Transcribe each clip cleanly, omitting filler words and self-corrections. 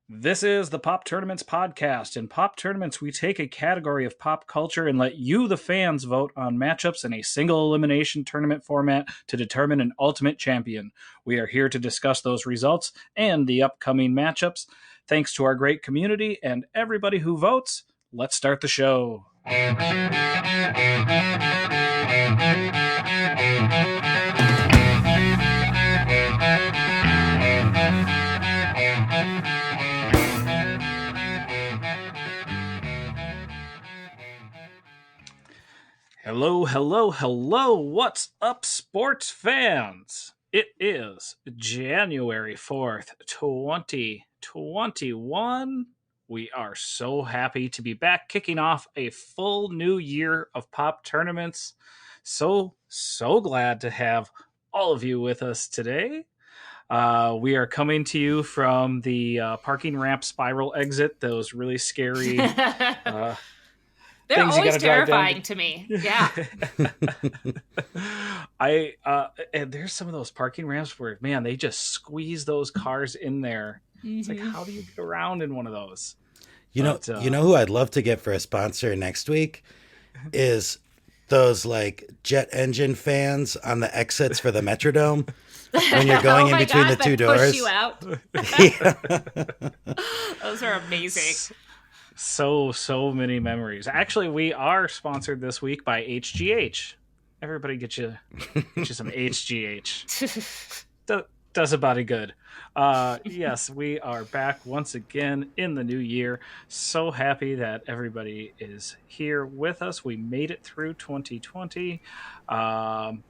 This is the Pop Tournaments podcast. In Pop Tournaments, we take a category of pop culture and let you, the fans, vote on matchups in a single elimination tournament format to determine an ultimate champion. We are here to discuss those results and the upcoming matchups. Thanks to our great community and everybody who votes, let's start the show. Hello, hello, hello. What's up, sports fans? It is January 4th, 2021. We are so happy to be back, kicking off a full new year of pop tournaments. So glad to have all of you with us today. We are coming to you from the parking ramp spiral exit, those really scary They're always terrifying to me. Yeah. And there's some of those parking ramps where, man, they just squeeze those cars in there. Mm-hmm. It's like, how do you get around in one of those? You know who I'd love to get for a sponsor next week is those like jet engine fans on the exits for the Metrodome when you're going in between the two doors. Push you out. Those are amazing. So many memories. Actually, we are sponsored this week by HGH. Everybody get you some HGH. Does a body good. Yes, we are back once again in the new year. So happy that everybody is here with us. We made it through 2020. I'm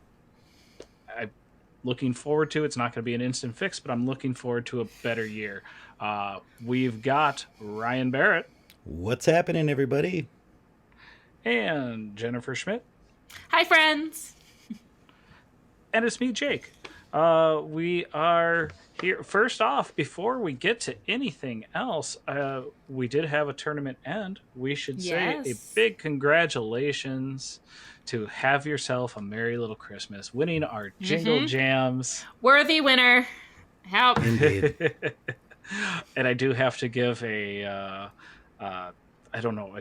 looking forward to it. It's not going to be an instant fix, but I'm looking forward to a better year. We've got Ryan Barrett. What's happening, everybody? And Jennifer Schmidt. Hi, friends. And it's me, Jake. We are here. First off, before we get to anything else, we did have a tournament end. We should say a big congratulations to Have Yourself a Merry Little Christmas, winning our Jingle Jams. Worthy winner. Help. Indeed. And I do have to give a... I don't know.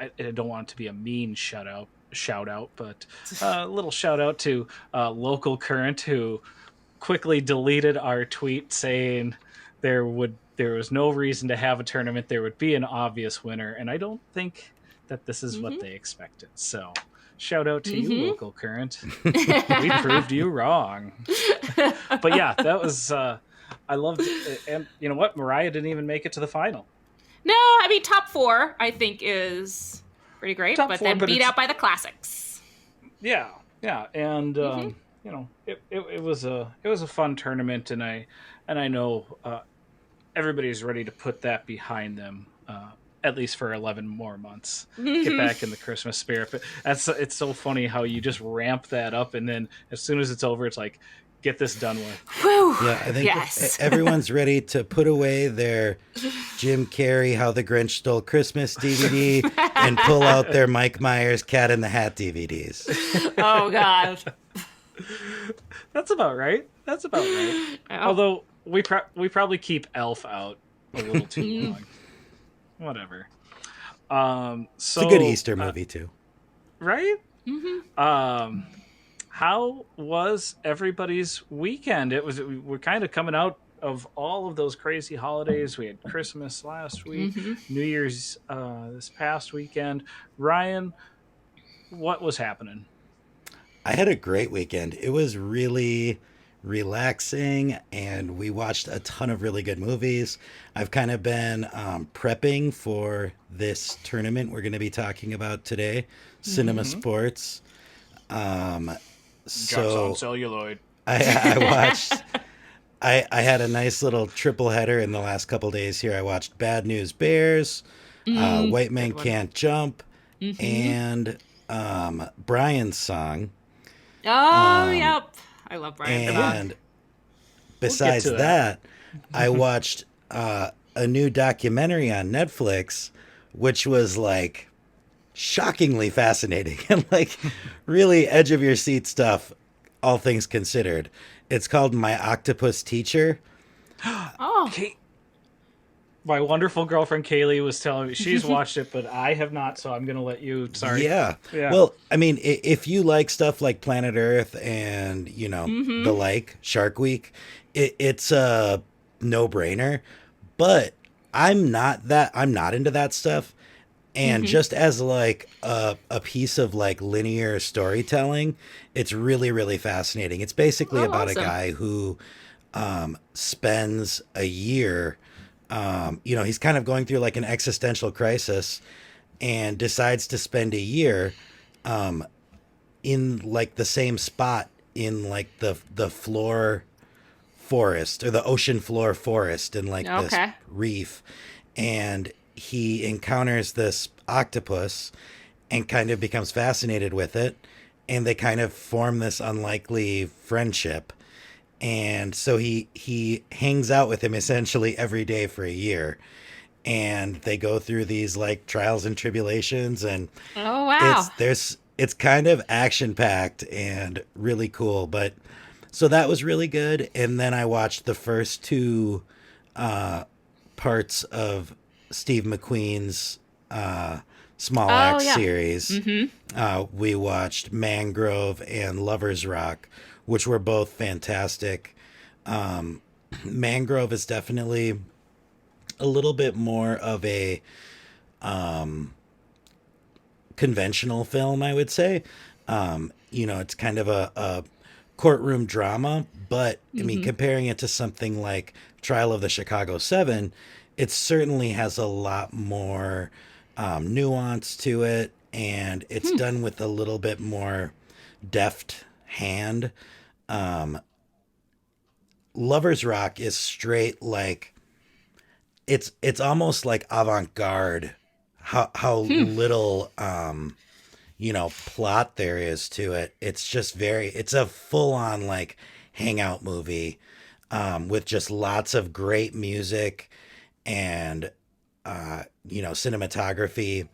I don't want it to be a mean shout out, but a little shout out to Local Current, who quickly deleted our tweet saying there was no reason to have a tournament. There would be an obvious winner, and I don't think that this is what they expected. So shout out to you, Local Current. We proved you wrong. But yeah, that was I loved it. And you know what? Mariah didn't even make it to the final. No, I mean, top 4, I think, is pretty great, but then beat out by the classics. Yeah, and you know, it was a fun tournament, and I know everybody's ready to put that behind them, at least for 11 more months. Get back in the Christmas spirit. But it's so funny how you just ramp that up, and then as soon as it's over, it's like, get this done with. Whew. Yeah, I think everyone's ready to put away their Jim Carrey How the Grinch Stole Christmas DVD and pull out their Mike Myers Cat in the Hat DVDs. Oh, God. That's about right. Oh. Although we probably keep Elf out a little too long. Whatever. So it's a good Easter movie, too. Right? Mm-hmm. How was everybody's weekend? We're kind of coming out of all of those crazy holidays. We had Christmas last week, New Year's this past weekend. Ryan, what was happening? I had a great weekend. It was really relaxing, and we watched a ton of really good movies. I've kind of been prepping for this tournament we're going to be talking about today, Cinema Sports. Jocks on Celluloid. I watched. I had a nice little triple header in the last couple days here. I watched Bad News Bears, White Men Can't Jump, and Brian's Song. Oh, yep. I love Brian. And besides that, I watched a new documentary on Netflix, which was like shockingly fascinating and like really edge of your seat stuff, all things considered. It's called My Octopus Teacher. Oh. my wonderful girlfriend Kaylee was telling me she's watched it, but I have not, so I'm gonna let you. Sorry. Yeah. Yeah. Well, I mean, if you like stuff like Planet Earth and, the like, Shark Week, it's a no-brainer. But I'm not into that stuff. And just as like a piece of like linear storytelling, it's really, really fascinating. It's basically about a guy who spends a year, he's kind of going through like an existential crisis and decides to spend a year in like the same spot in like the floor forest or the ocean floor forest in like this reef. And he encounters this octopus and kind of becomes fascinated with it. And they kind of form this unlikely friendship. And so he hangs out with him essentially every day for a year. And they go through these like trials and tribulations, and oh wow, it's kind of action packed and really cool. But so that was really good. And then I watched the first two parts of Steve McQueen's Small Axe series. We watched Mangrove and Lover's Rock, which were both fantastic. Mangrove is definitely a little bit more of a conventional film, I would say. It's kind of a courtroom drama, but I mean, comparing it to something like Trial of the Chicago 7, it certainly has a lot more nuance to it, and it's done with a little bit more deft hand. Lover's Rock is straight like it's almost like avant-garde how little plot there is to it. It's just it's a full-on like hangout movie with just lots of great music and cinematography.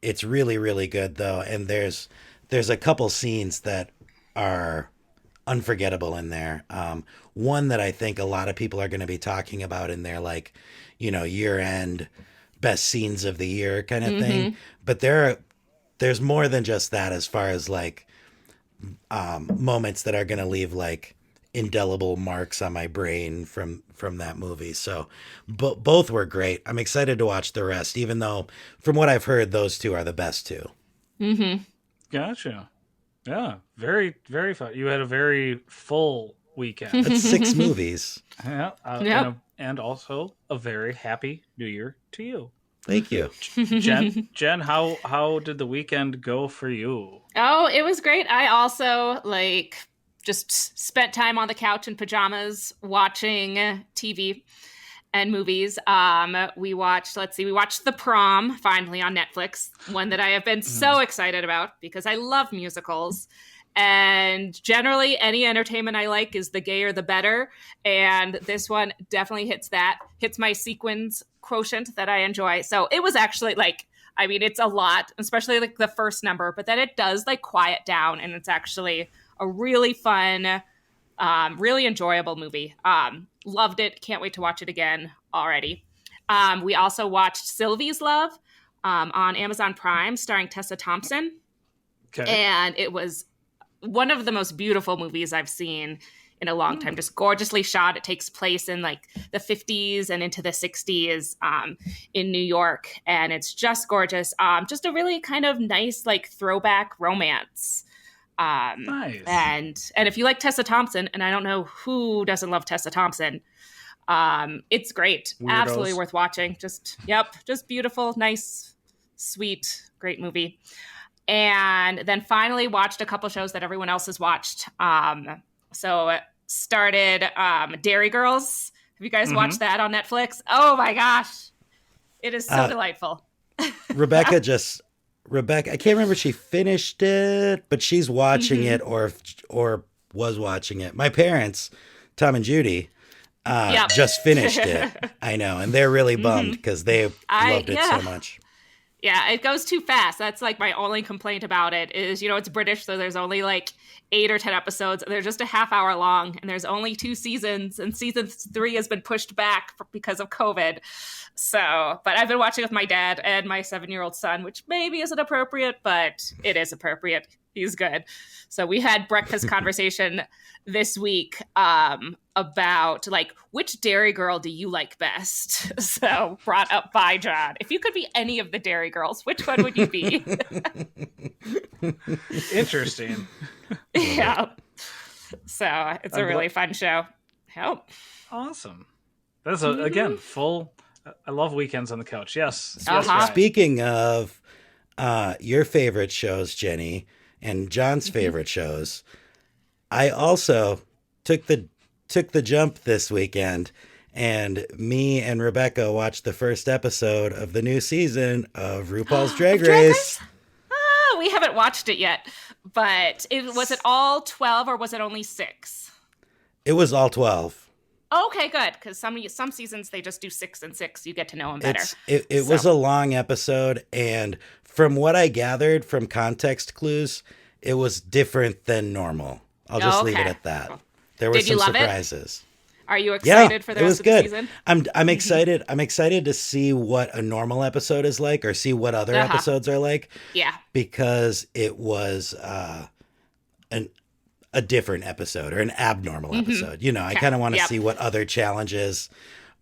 It's really, really good though, and there's a couple scenes that are unforgettable in there. One that I think a lot of people are going to be talking about in their like, year-end best scenes of the year kind of thing. But there's more than just that as far as like moments that are going to leave like indelible marks on my brain from that movie. So both were great. I'm excited to watch the rest, even though from what I've heard, those two are the best two. Gotcha. Yeah, very, very fun. You had a very full weekend. That's 6 movies. Yeah, and also a very happy New Year to you. Thank you. Jen, how did the weekend go for you? Oh, it was great. I also just spent time on the couch in pajamas watching TV and movies. We watched The Prom finally on Netflix, one that I have been so excited about because I love musicals. And generally any entertainment I like is the gayer the better. And this one definitely hits my sequins quotient that I enjoy. So it was actually it's a lot, especially like the first number, but then it does like quiet down and it's actually a really fun, really enjoyable movie. Loved it. Can't wait to watch it again already. We also watched Sylvie's Love on Amazon Prime starring Tessa Thompson. Okay. And it was one of the most beautiful movies I've seen in a long time. Just gorgeously shot. It takes place in like the 50s and into the 60s in New York. And it's just gorgeous. Just a really kind of nice like throwback romance. Nice. And if you like Tessa Thompson, and I don't know who doesn't love Tessa Thompson, it's great. Weirdos. Absolutely worth watching. Just beautiful, nice, sweet, great movie. And then finally watched a couple shows that everyone else has watched. So started Dairy Girls. Have you guys watched that on Netflix? Oh my gosh. It is so delightful. Rebecca, I can't remember if she finished it, but she's watching it or was watching it. My parents, Tom and Judy, just finished it. I know. And they're really bummed because they loved it so much. Yeah, it goes too fast. That's like my only complaint about it is, it's British, so there's only like 8 or 10 episodes. They're just a half hour long, and there's only 2 seasons, and season 3 has been pushed back because of COVID. So, but I've been watching with my dad and my 7-year-old son, which maybe isn't appropriate, but it is appropriate. He's good. So we had breakfast conversation this week about like, which Dairy Girl do you like best? So brought up by John. If you could be any of the Dairy Girls, which one would you be? Interesting. Yeah. So it's a really fun show. Help. Awesome. That's again full. I love weekends on the couch. Yes. Uh-huh. Speaking of your favorite shows, Jenny, and John's favorite shows, I also took the jump this weekend, and me and Rebecca watched the first episode of the new season of RuPaul's Drag Race. We haven't watched it yet, but was it all 12 or was it only 6? It was all 12. Okay, good, because some seasons they just do 6 and 6. You get to know them better. It was a long episode, and from what I gathered from context clues, it was different than normal. I'll just leave it at that. There were some surprises. Are you excited for the rest of the season? I'm excited. I'm excited to see what a normal episode is like, or see what other episodes are like. Yeah, because it was a different episode, or an abnormal episode. I kind of want to see what other challenges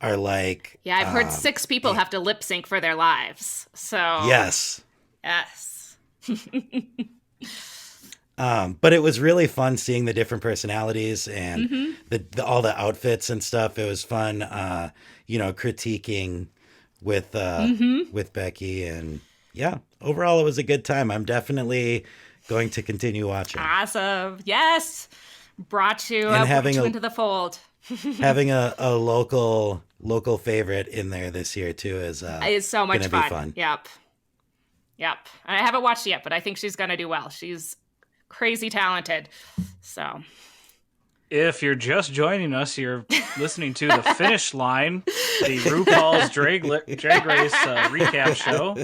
are like. Yeah, I've heard 6 people have to lip sync for their lives. So yes. Mm-hmm. But it was really fun seeing the different personalities and all the outfits and stuff. It was fun, critiquing with Becky, and overall it was a good time. I'm definitely going to continue watching. Awesome. Yes. Brought you into the fold. Having a local favorite in there this year too is so much fun. Be fun. Yep. I haven't watched it yet, but I think she's going to do well. She's crazy talented. So if you're just joining us, you're listening to The Finish Line, the RuPaul's Drag Race recap show.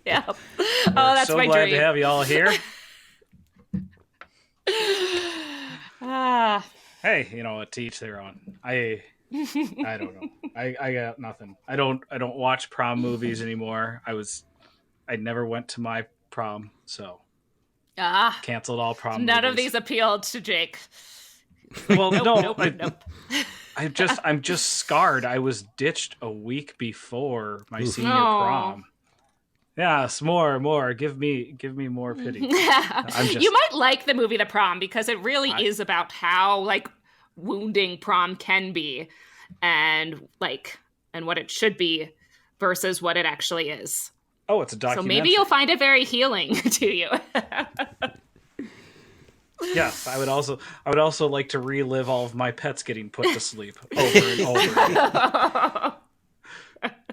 Yeah. We're so glad to have you all here. Hey, to each their own. I don't know. I got nothing. I don't watch prom movies anymore. I never went to my prom, so canceled all prom movies. None of these appealed to Jake. Well, nope. I'm just scarred. I was ditched a week before my senior prom. Yes, more. Give me more pity. You might like the movie The Prom, because it really is about how like wounding prom can be, and what it should be versus what it actually is. Oh, it's a documentary. So maybe you'll find it very healing to you. Yes, I would also like to relive all of my pets getting put to sleep over and over.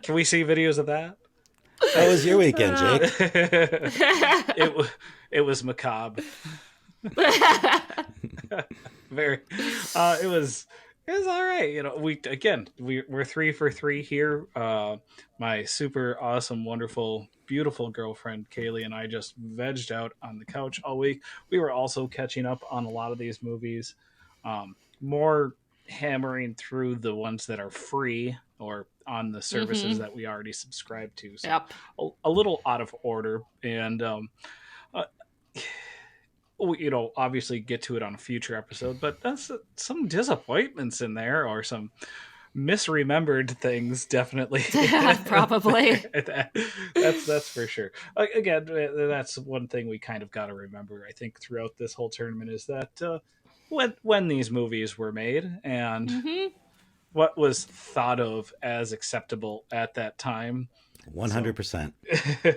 Can we see videos of that? How was your weekend, Jake? It was macabre. Very. It was all right. We're 3 for 3 here. My super awesome, wonderful, beautiful girlfriend Kaylee and I just vegged out on the couch all week. We were also catching up on a lot of these movies, more hammering through the ones that are free or on the services that we already subscribe to. So a little out of order, and obviously get to it on a future episode, but that's some disappointments in there, or some misremembered things, definitely. Probably. That's for sure. Again, that's one thing we kind of got to remember, I think, throughout this whole tournament, is that when these movies were made, and what was thought of as acceptable at that time. 100%.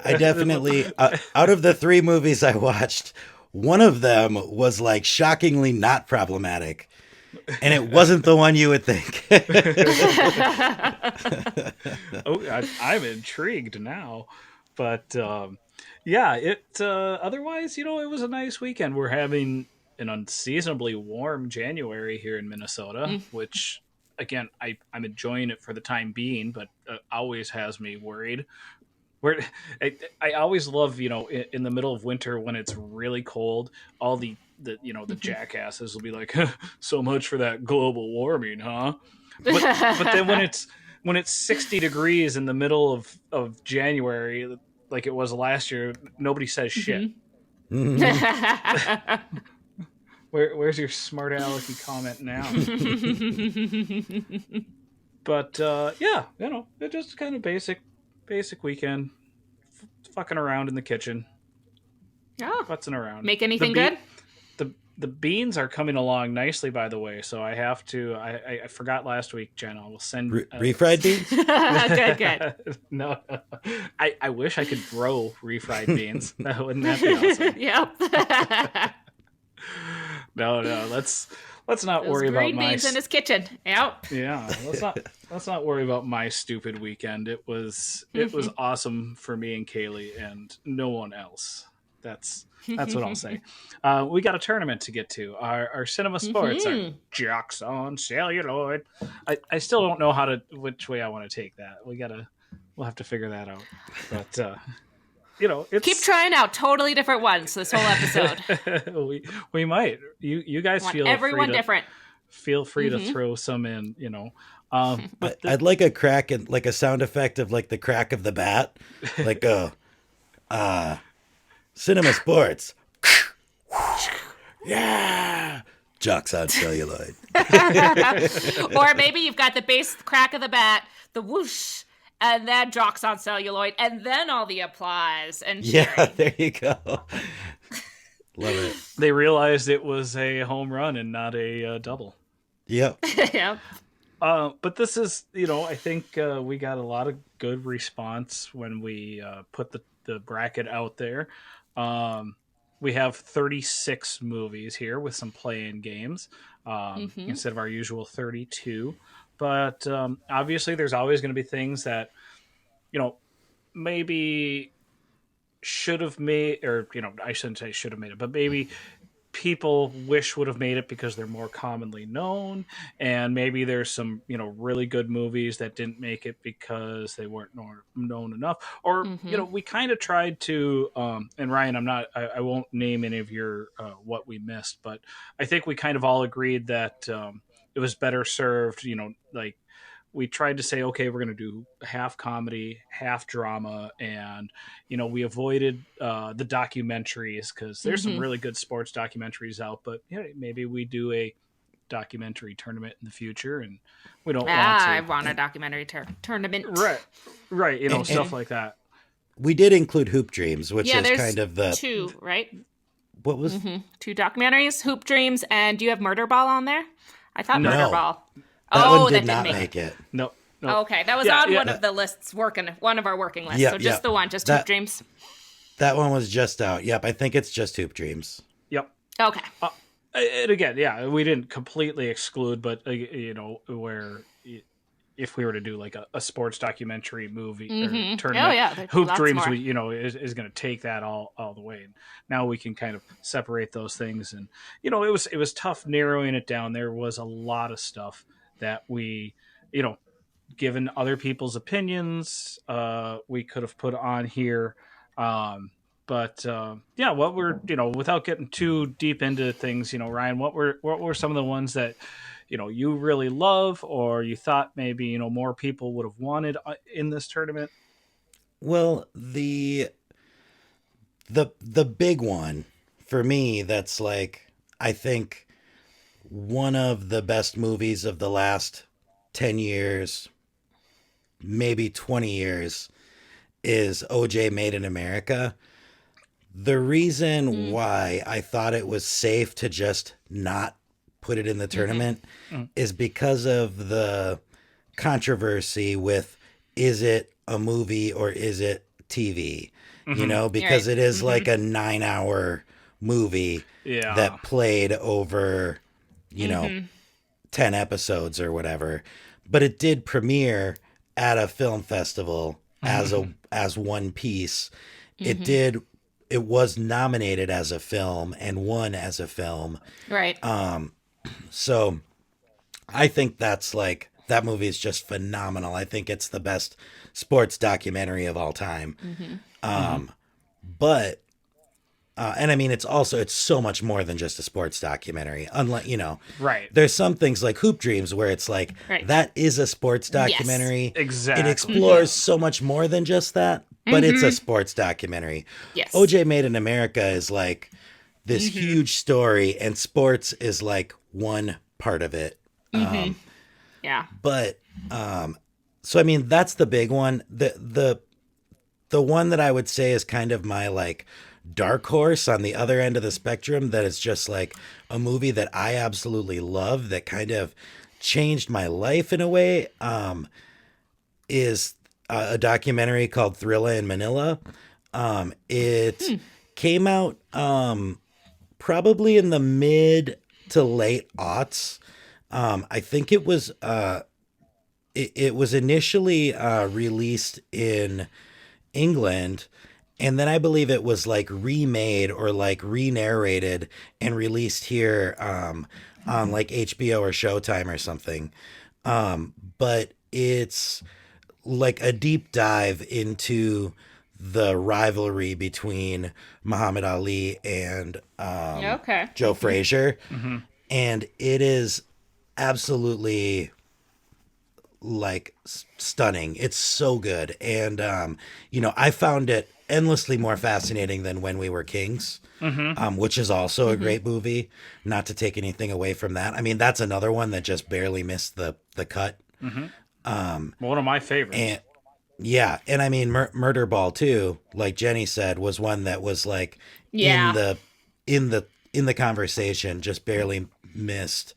I definitely, out of the 3 movies I watched, one of them was like shockingly not problematic, and it wasn't the one you would think. I'm intrigued now, but otherwise, it was a nice weekend. We're having an unseasonably warm January here in Minnesota, which, again, I'm enjoying it for the time being, but always has me worried. Where I always love, in the middle of winter when it's really cold, all the jackasses will be like, so much for that global warming, huh? But then when it's 60 degrees in the middle of January, like it was last year, nobody says shit. Where's your smart alecky comment now? But yeah, it just kind of basic weekend, fucking around in the kitchen, futzing around. Make anything good? The beans are coming along nicely, by the way. So I have to. I forgot last week, Jen. I will send refried beans. Good. No, I wish I could grow refried beans. Wouldn't that be awesome? Yep. No. Let's not worry about green beans in his kitchen. Yep. Yeah. Let's not worry about my stupid weekend. It was awesome for me and Kaylee and no one else. That's what I'll say. We got a tournament to get to. Our cinema sports are Jocks on Celluloid. I still don't know which way I want to take that. We'll have to figure that out. But it's... Keep trying out totally different ones this whole episode. we might. You guys feel everyone free to, different. Feel free to throw some in. But I'd like a crack and like a sound effect of like the crack of the bat, like cinema sports. Yeah, Jocks on Celluloid. Or maybe you've got the bass crack of the bat, the whoosh, and then Jocks on Celluloid, and then all the applause and cheering. Yeah, there you go. Love it. They realized it was a home run and not a double. Yep. Yep. But this is, I think we got a lot of good response when we put the bracket out there. We have 36 movies here with some play-in games instead of our usual 32. But obviously there's always going to be things that, maybe should have made, or, I shouldn't say should have made it, but maybe people wish would have made it because they're more commonly known. And maybe there's some, really good movies that didn't make it because they weren't known enough. Or, we kind of tried to, and Ryan, I won't name any of your, what we missed, but I think we kind of all agreed that it was better served, like, we tried to say, okay, we're going to do half comedy, half drama. And, we avoided the documentaries because there's some really good sports documentaries out. But maybe we do a documentary tournament in the future. And we don't want to. I want a documentary tournament. Right. Stuff like that. We did include Hoop Dreams, which is there's kind of the... two, right? What was... Two documentaries, Hoop Dreams, and do you have Murder Ball on there? I thought No. Murder Ball... That one did that not didn't make it. No. Oh, okay, that was on one of the lists, one of our working lists. So just the one, just Hoop Dreams. That one was just out. Yep, I think it's just Hoop Dreams. Yep. Okay. And again, we didn't completely exclude, but where if we were to do like a sports documentary movie or tournament, Hoop Dreams, is going to take that all the way. And now we can kind of separate those things, and it was tough narrowing it down. There was a lot of stuff that we, given other people's opinions, we could have put on here. But what we're, without getting too deep into things, Ryan, what were some of the ones that, you really love, or you thought maybe, more people would have wanted in this tournament? Well, the big one for me, that's like, I think one of the best movies of the last 10 years, maybe 20 years, is OJ Made in America. The reason why I thought it was safe to just not put it in the tournament is because of the controversy with, is it a movie or is it TV? Because it is like a 9-hour movie that played over, 10 episodes or whatever. But it did premiere at a film festival as one piece. It was nominated as a film and won as a film. Right. So I think that's like that movie is just phenomenal. I think it's the best sports documentary of all time. But and I mean, it's so much more than just a sports documentary. Unlike, Right. there's some things like Hoop Dreams where it's like, Right. that is a sports documentary. Exactly. It explores so much more than just that, but it's a sports documentary. Yes. OJ Made in America is like this huge story, and sports is like one part of it. Yeah. But so I mean, that's the big one. The one that I would say is kind of my like dark horse on the other end of the spectrum, that is just like a movie that I absolutely love, that kind of changed my life in a way, is a documentary called Thrilla in Manila. It came out probably in the mid to late aughts. I think it was it was initially released in England, and then I believe it was like remade or like re-narrated and released here on like HBO or Showtime or something. But it's like a deep dive into the rivalry between Muhammad Ali and Joe Frazier. And it is absolutely like stunning. It's so good. And I found it endlessly more fascinating than When We Were Kings, which is also a great movie. Not to take anything away from that. I mean, that's another one that just barely missed the cut. One of my favorites. And yeah, and I mean, Murder Ball too, like Jenny said, was one that was like in the conversation, just barely missed.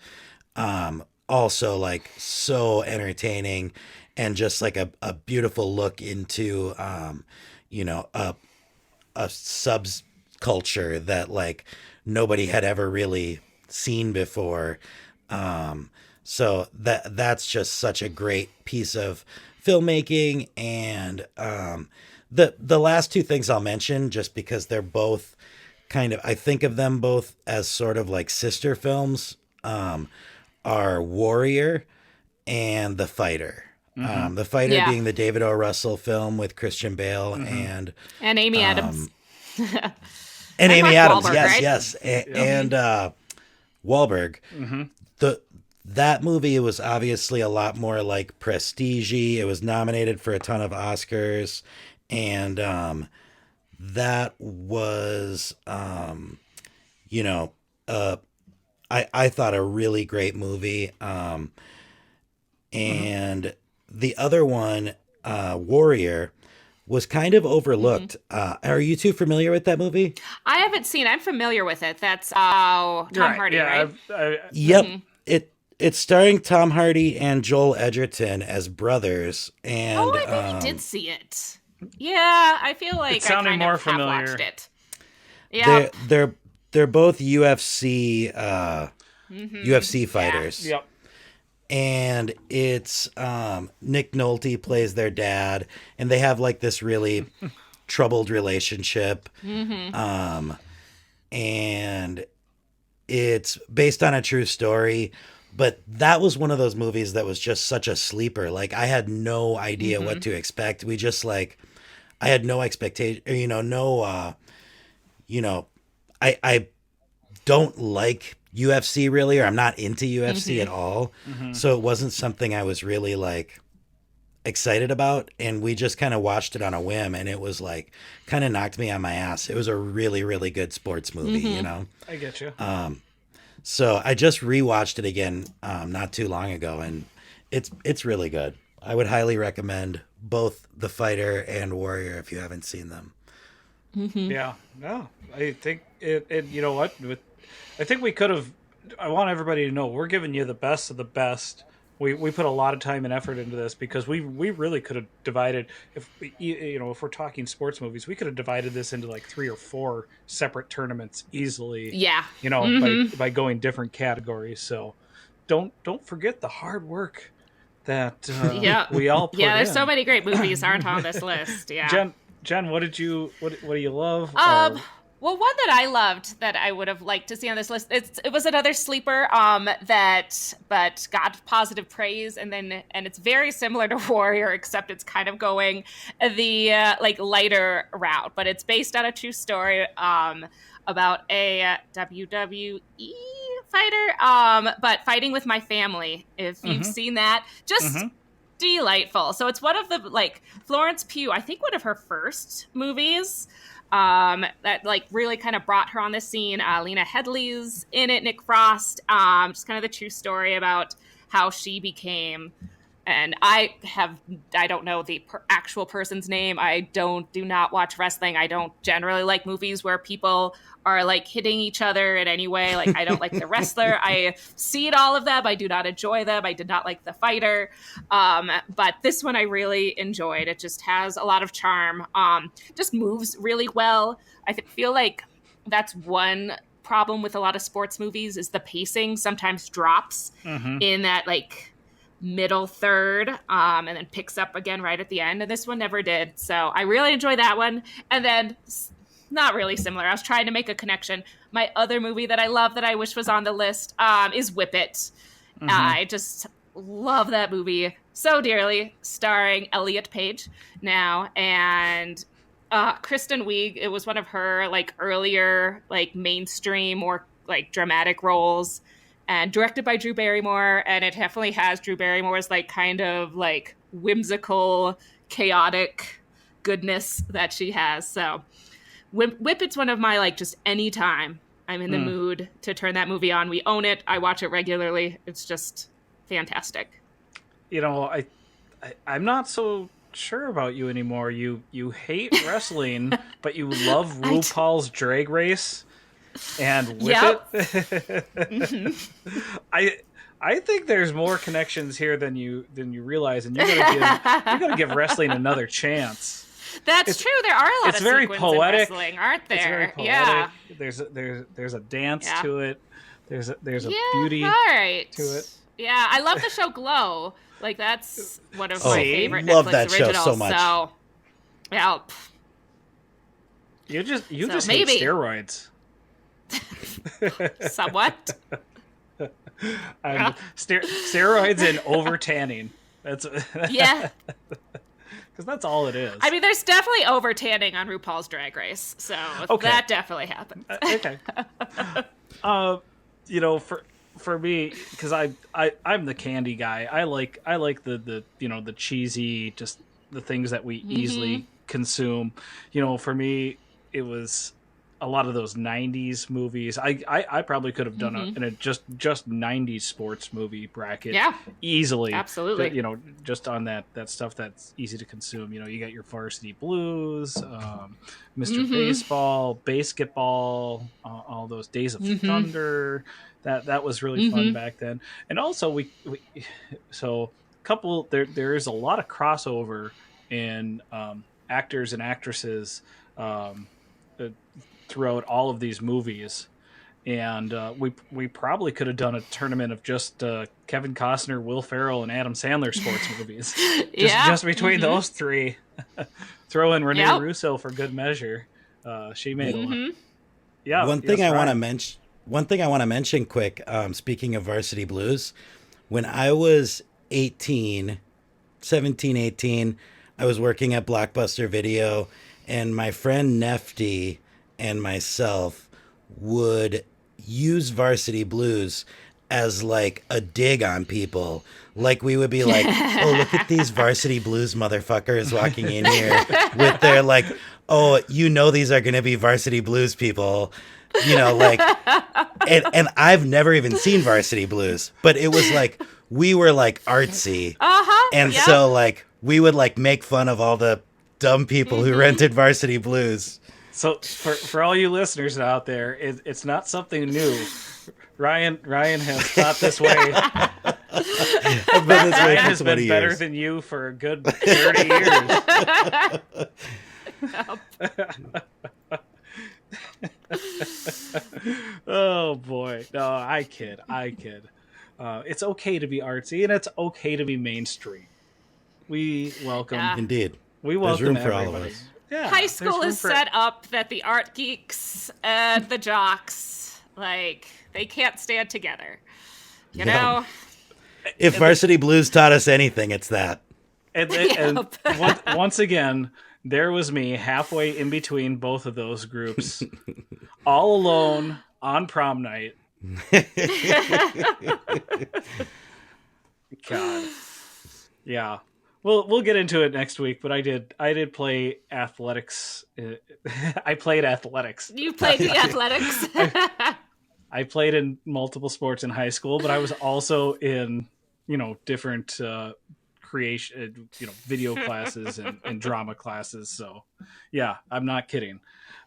Also like so entertaining, and just like a beautiful look into a subculture that like nobody had ever really seen before. So that's just such a great piece of filmmaking. And the last two things I'll mention, just because they're both kind of, I think of them both as sort of like sister films, are Warrior and The Fighter. The Fighter being the David O. Russell film with Christian Bale and Amy Adams. and Amy Adams, Wahlberg, yes, right? yes, and Wahlberg. That movie was obviously a lot more like prestige-y. It was nominated for a ton of Oscars, and that was I thought a really great movie. And the other one, Warrior, was kind of overlooked. Are you two familiar with that movie? I haven't seen. I'm familiar with it. That's Tom Hardy, right? Yep. It's starring Tom Hardy and Joel Edgerton as brothers. And I think I did see it. Yeah, I feel like It's sounding I kind more of familiar. have watched it. Yeah. They're both UFC UFC fighters. Yep. And it's Nick Nolte plays their dad, and they have like this really troubled relationship. And it's based on a true story, but that was one of those movies that was just such a sleeper. Like, I had no idea what to expect. We just like, I had no expectation, I don't like UFC really, or I'm not into UFC at all. So it wasn't something I was really like excited about. And we just kind of watched it on a whim, and it was like kind of knocked me on my ass. It was a really, really good sports movie, I get you. So I just rewatched it again not too long ago, and it's really good. I would highly recommend both The Fighter and Warrior if you haven't seen them. Yeah, no, I think it. You know what? I think we could have. I want everybody to know we're giving you the best of the best. We put a lot of time and effort into this because we really could have divided. If we're talking sports movies, we could have divided this into like 3 or 4 separate tournaments easily. Yeah. By going different categories. So don't forget the hard work that we all put there's in. so many great movies aren't on this list. Yeah. Jen, what do you love? Well, one that I loved that I would have liked to see on this list, it was another sleeper that but got positive praise, and it's very similar to Warrior, except it's kind of going the like lighter route, but it's based on a true story about a WWE fighter, but fighting with my family. If you've seen that, just delightful. So it's one of the like Florence Pugh, I think one of her first movies that like really kind of brought her on the scene. Lena Headley's in it, Nick Frost, just kind of the true story about how she became. And I don't know the actual person's name. I do not watch wrestling. I don't generally like movies where people are like hitting each other in any way. Like I don't like the wrestler. I see it all of them. I do not enjoy them. I did not like the fighter. But this one I really enjoyed. It just has a lot of charm. Just moves really well. I feel like that's one problem with a lot of sports movies is the pacing sometimes drops in that like middle third and then picks up again right at the end, and this one never did. So I really enjoy that one. And then not really similar, I was trying to make a connection. My other movie that I love that I wish was on the list is Whip It. I just love that movie so dearly, starring Elliot Page now and Kristen Wiig. It was one of her like earlier like mainstream or like dramatic roles, and directed by Drew Barrymore, and it definitely has Drew Barrymore's like kind of like whimsical, chaotic goodness that she has. So Whip It's one of my like just anytime I'm in the mood to turn that movie on. We own it. I watch it regularly. It's just fantastic. You know, I'm not so sure about you anymore. You hate wrestling, but you love RuPaul's Drag Race. And Whip It. I think there's more connections here than you realize, and you're gonna give wrestling another chance. That's true. There are a lot of very sequins poetic. in wrestling, aren't there? It's very poetic. Yeah. There's a dance to it. There's a beauty right. to it. Yeah, I love the show Glow. Like that's one of my favorite love Netflix that originals. show so much. So, yeah. You just maybe. hate steroids. Somewhat. Steroids and over tanning. That's yeah. Because that's all it is. I mean, there's definitely over tanning on RuPaul's Drag Race, so that definitely happens. Okay. You know, for me, because I'm the candy guy. I like the the cheesy, just the things that we easily consume. You know, for me, it was a lot of those 90s movies. I probably could have done a just 90s sports movie bracket easily. Absolutely. You know, just on that stuff that's easy to consume. You know, you got your Varsity Blues, Mr. Baseball, Basketball, all those Days of Thunder. That was really fun back then. And also we so there is a lot of crossover in actors and actresses throughout all of these movies, and we probably could have done a tournament of just Kevin Costner, Will Ferrell, and Adam Sandler sports movies. just between those three. Throw in Renee Russo for good measure. She made a lot. Yeah. One thing I want to mention quick. Speaking of Varsity Blues, when I was 17, 18, I was working at Blockbuster Video, and my friend Nefty and myself would use Varsity Blues as like a dig on people. Like we would be like, oh, look at these Varsity Blues motherfuckers walking in here with their like, oh, these are going to be Varsity Blues people, like, and I've never even seen Varsity Blues, but it was like, we were like artsy. And so like, we would like make fun of all the dumb people who rented Varsity Blues. So for all you listeners out there, it's not something new. Ryan has thought this way. Ryan has been better than you for a good 30 years. Oh boy. No, I kid. It's okay to be artsy, and it's okay to be mainstream. We welcome. Indeed. We welcome There's room for everybody. all of us. Yeah, High there's school room is for- set up that the art geeks and the jocks, like, they can't stand together. You Yeah. know? If Varsity Blues taught us anything, it's that. And once again, there was me halfway in between both of those groups, all alone on prom night. God, yeah. We'll get into it next week. But I did play athletics. I played athletics. You played the athletics. I played in multiple sports in high school, but I was also in different creation, video classes and drama classes. So yeah, I'm not kidding.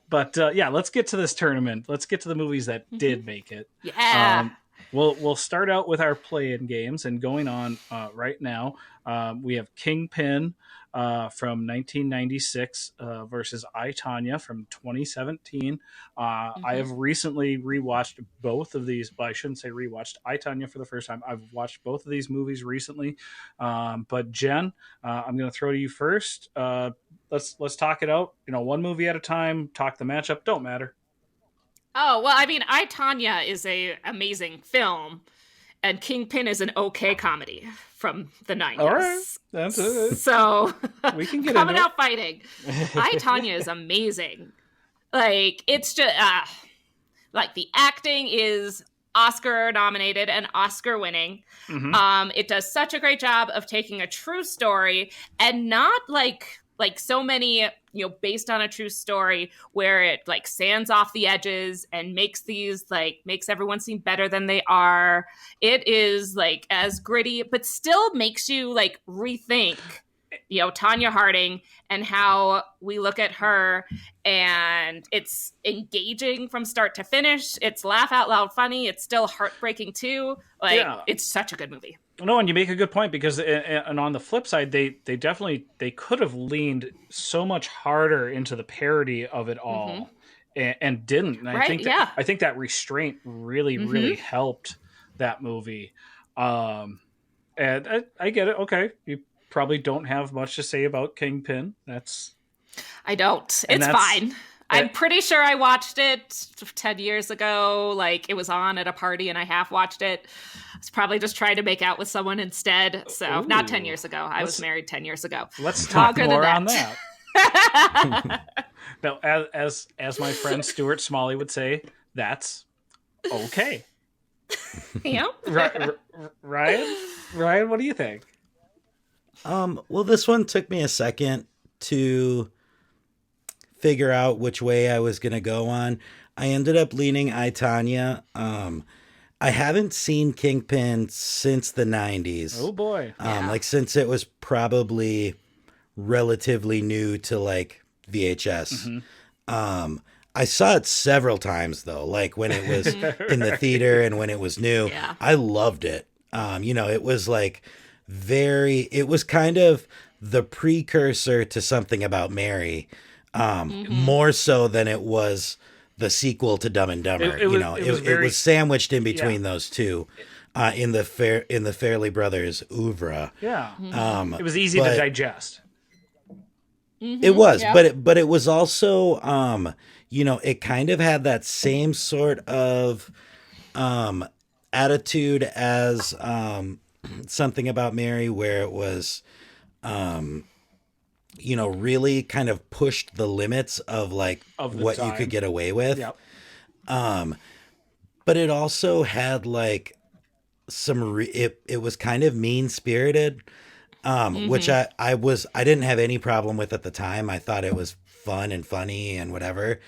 But yeah, let's get to this tournament. Let's get to the movies that did make it. Yeah. We'll start out with our play-in games, and going on right now, we have Kingpin from 1996 versus I, Tonya from 2017. I have recently rewatched both of these, but I shouldn't say rewatched. I, Tonya for the first time. I've watched both of these movies recently. But Jen, I'm going to throw to you first. Let's talk it out. One movie at a time. Talk the matchup. Don't matter. Oh, well, I mean, I, Tonya is a amazing film, and Kingpin is an okay comedy from the 90s. All right. That's it. So, We can get coming into out fighting. I, Tonya is amazing. Like, it's just, like, the acting is Oscar nominated and Oscar winning. Mm-hmm. It does such a great job of taking a true story and not like so many, based on a true story where it like sands off the edges and makes everyone seem better than they are. It is like as gritty, but still makes you like rethink, Tonya Harding and how we look at her, and it's engaging from start to finish. It's laugh out loud funny. It's still heartbreaking too. Like, It's such a good movie. No, and you make a good point, because and on the flip side, they definitely could have leaned so much harder into the parody of it all, and didn't. And I think that restraint really helped that movie. And I get it. Okay, you probably don't have much to say about Kingpin. I don't. It's fine. I'm pretty sure I watched it 10 years ago. Like, it was on at a party and I half watched it. I was probably just trying to make out with someone instead. So, not 10 years ago. I was married 10 years ago. Let's talk more on that. Now, as my friend Stuart Smalley would say, that's okay. Yeah. Ryan, what do you think? Well, this one took me a second to figure out which way I was going to go on. I ended up leaning I, Tonya. I haven't seen Kingpin since the 90s. Oh boy. Like since it was probably relatively new to like VHS. I saw it several times though, like when it was in the theater and when it was new. Yeah. I loved it. It was like it was kind of the precursor to Something About Mary. More so than it was the sequel to Dumb and Dumber. It was sandwiched in between those two, in the Fairley Brothers oeuvre. Yeah, it was easy to digest. It was, but it was also, it kind of had that same sort of attitude as Something About Mary, where it was. Really kind of pushed the limits of like what you could get away with. Yep. But it also had like it was kind of mean spirited, which I didn't have any problem with at the time. I thought it was fun and funny and whatever.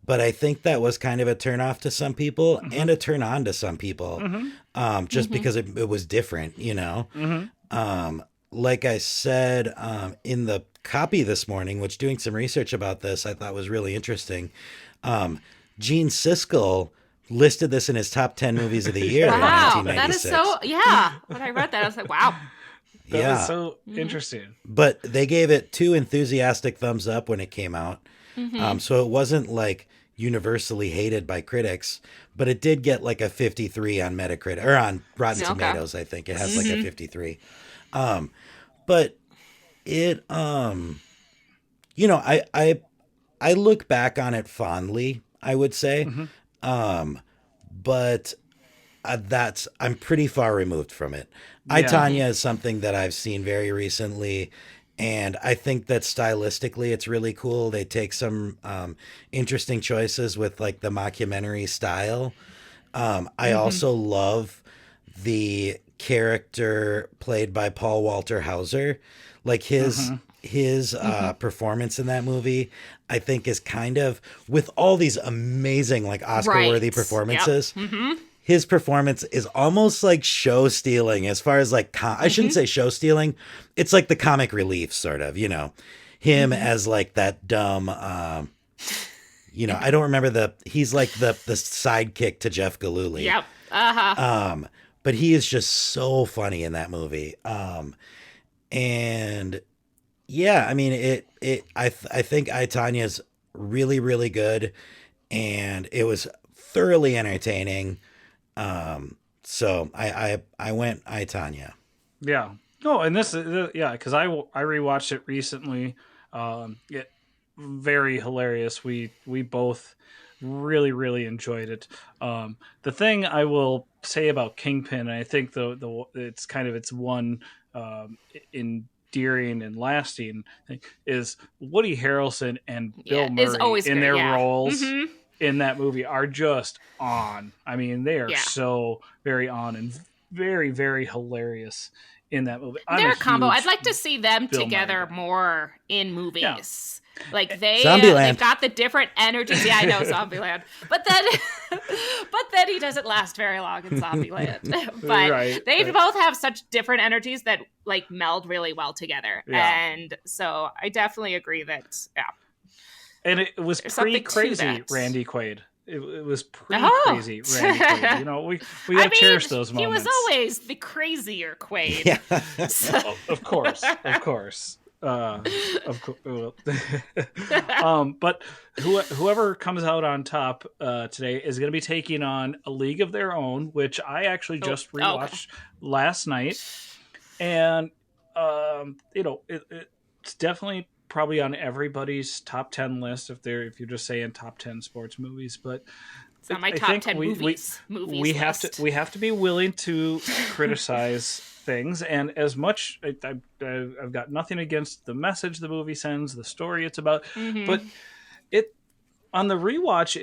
But I think that was kind of a turn off to some people and a turn on to some people, just because it was different, like I said, in the copy this morning, which doing some research about this, I thought was really interesting. Gene Siskel listed this in his top 10 movies of the year. Wow, in 1996. that is so, yeah. When I read that, I was like, wow. That was so interesting. But they gave it 2 enthusiastic thumbs up when it came out. So it wasn't like universally hated by critics, but it did get like a 53 on Metacritic, or on Rotten Tomatoes, I think. It has like a 53. But it you know, I look back on it fondly, I would say. Mm-hmm. Um, but that's I'm pretty far removed from it. I Yeah. Tanya is something that I've seen very recently, and I think that stylistically it's really cool. They take some interesting choices with like the mockumentary style. I Mm-hmm. also love the character played by Paul Walter Hauser, like Mm-hmm. his performance in that movie. I think is kind of with all these amazing like Oscar worthy Right. Yep. performances, Mm-hmm. his performance is almost like show stealing as far as like I shouldn't Mm-hmm. say show stealing. It's like the comic relief sort of, you know, him Mm-hmm. as like that dumb I don't remember he's like the sidekick to Jeff Galooly. Yep. Uh-huh. But he is just so funny in that movie. And yeah, I mean I think I Tanya's really really good, and it was thoroughly entertaining. So I went I Tanya. Yeah. No, and this yeah, because I rewatched it recently. It very hilarious. We both really enjoyed it. The thing I will say about Kingpin, and I think the it's kind of its one endearing and lasting thing, is Woody Harrelson and Bill Yeah. Is Murray always in great. their Yeah. roles Mm-hmm. in that movie are just on. I mean, they are Yeah. so very on and very hilarious in that movie. I'm a Their combo. I'd huge like to see them Bill Murray together guy. more in Yeah. movies. Like Zombieland. they've got the different energies. Yeah, I know Zombieland, but then he doesn't last very long in Zombieland. But Right, they right. both have such different energies that like meld really well together. Yeah. And so I definitely agree that And it was There's something to pre-crazy that. Randy Quaid. It was Oh. pre-crazy Randy Quaid. You know, we I gotta mean, cherish those he moments. was always the crazier Quaid. Yeah. So- Oh, of course. Of course. But whoever comes out on top today is going to be taking on A League of Their Own, which I actually just rewatched last night, and it's definitely probably on everybody's top 10 list if you're just saying top 10 sports movies, but It's on my I top think 10 movies. we have to be willing to criticize things, and as much I've got nothing against the message the movie sends, the story it's about, Mhm. but it on the rewatch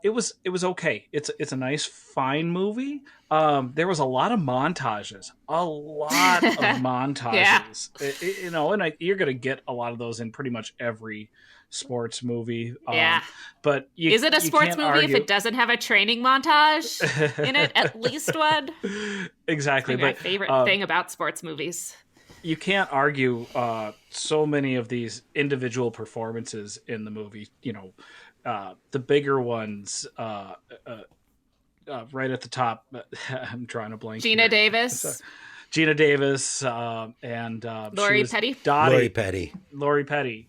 it was okay. It's a nice fine movie. There was a lot of montages, and you're gonna get a lot of those in pretty much every sports movie. Yeah. But Is it a sports movie if it doesn't have a training montage in it? At least one. Exactly. It's my But favorite thing about sports movies. you can't argue so many of these individual performances in the movie. The bigger ones right at the top. I'm drawing a blank. Gina here. Davis, Gina Davis, and Lori she was Petty. Lori Petty. Lori Petty,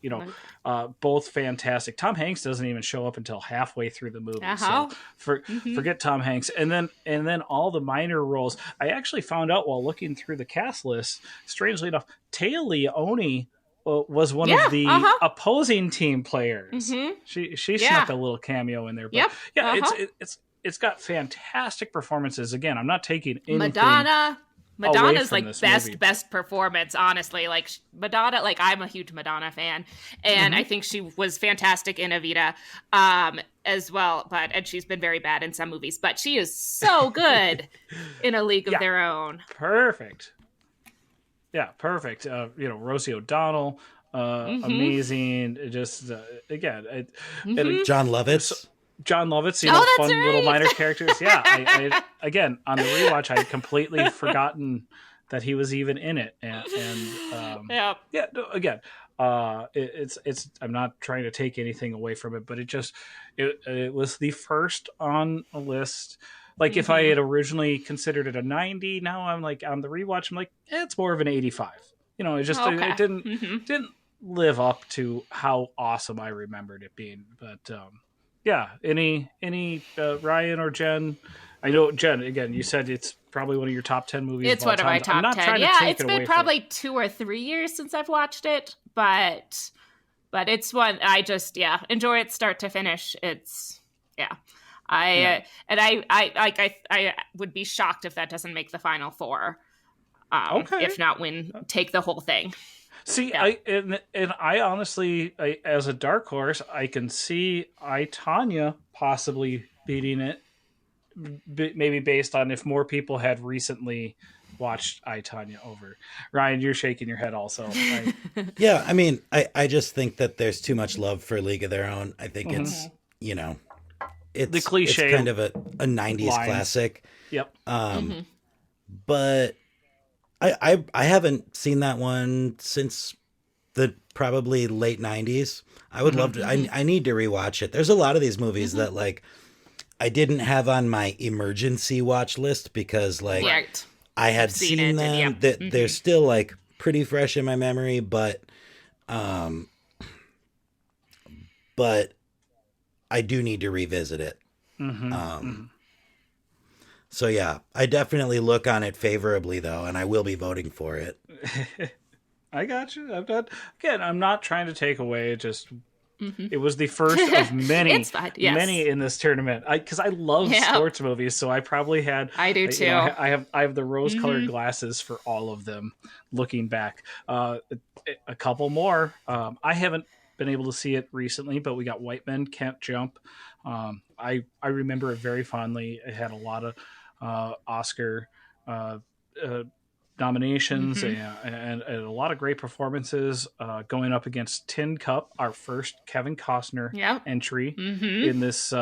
both fantastic. Tom Hanks doesn't even show up until halfway through the movie. Uh-huh. So forget Tom Hanks. And then all the minor roles. I actually found out while looking through the cast list, strangely enough, Taya Leone was one of the opposing team players. Mhm. She snuck a little cameo in there. But Yep. it's got fantastic performances. Again, I'm not taking anything. Madonna's from like this movie. best performance, honestly. Like Madonna, like I'm a huge Madonna fan, and I think she was fantastic in Evita as well. And she's been very bad in some movies, but she is so good in A League of Their Own. Perfect. Yeah, perfect. Rosie O'Donnell, amazing. Just again, and John Lovitz. John Lovitz, that's fun little right. minor characters. Yeah, I again on the rewatch, I had completely forgotten that he was even in it, and again, it's I'm not trying to take anything away from it, but it was the first on a list. Like if I had originally considered it a 90, now I'm like on the rewatch, I'm like, it's more of an 85. It didn't live up to how awesome I remembered it being, but. Yeah. Any Ryan or Jen? I know Jen. Again, you said it's probably one of your top 10 movies. It's one of my top 10. Yeah, it's been probably 2 or 3 years since I've watched it, but but it's one I just enjoy it start to finish. It's I would be shocked if that doesn't make the final four. Okay. If not take the whole thing. See, I honestly, as a dark horse, I can see Tanya possibly beating it. Maybe based on if more people had recently watched Tanya over. Ryan, you're shaking your head also. Right? Yeah, I mean, I just think that there's too much love for League of Their Own. I think it's, it's the cliche, it's kind of a 90s lines. Classic. Yep. But I haven't seen that one since the probably late 90s. I would love to. I need to rewatch it. There's a lot of these movies that like I didn't have on my emergency watch list because like I had seen them. That they're still like pretty fresh in my memory, but I do need to revisit it. So yeah, I definitely look on it favorably though, and I will be voting for it. I got you. I'm not trying to take away. Just it was the first of many, many in this tournament. Because I love sports movies, so I probably had. I do too. I have the rose-colored glasses for all of them. Looking back, a couple more. I haven't been able to see it recently, but we got White Men Can't Jump. I remember it very fondly. It had a lot of Oscar nominations and a lot of great performances going up against Tin Cup, our first Kevin Costner entry in this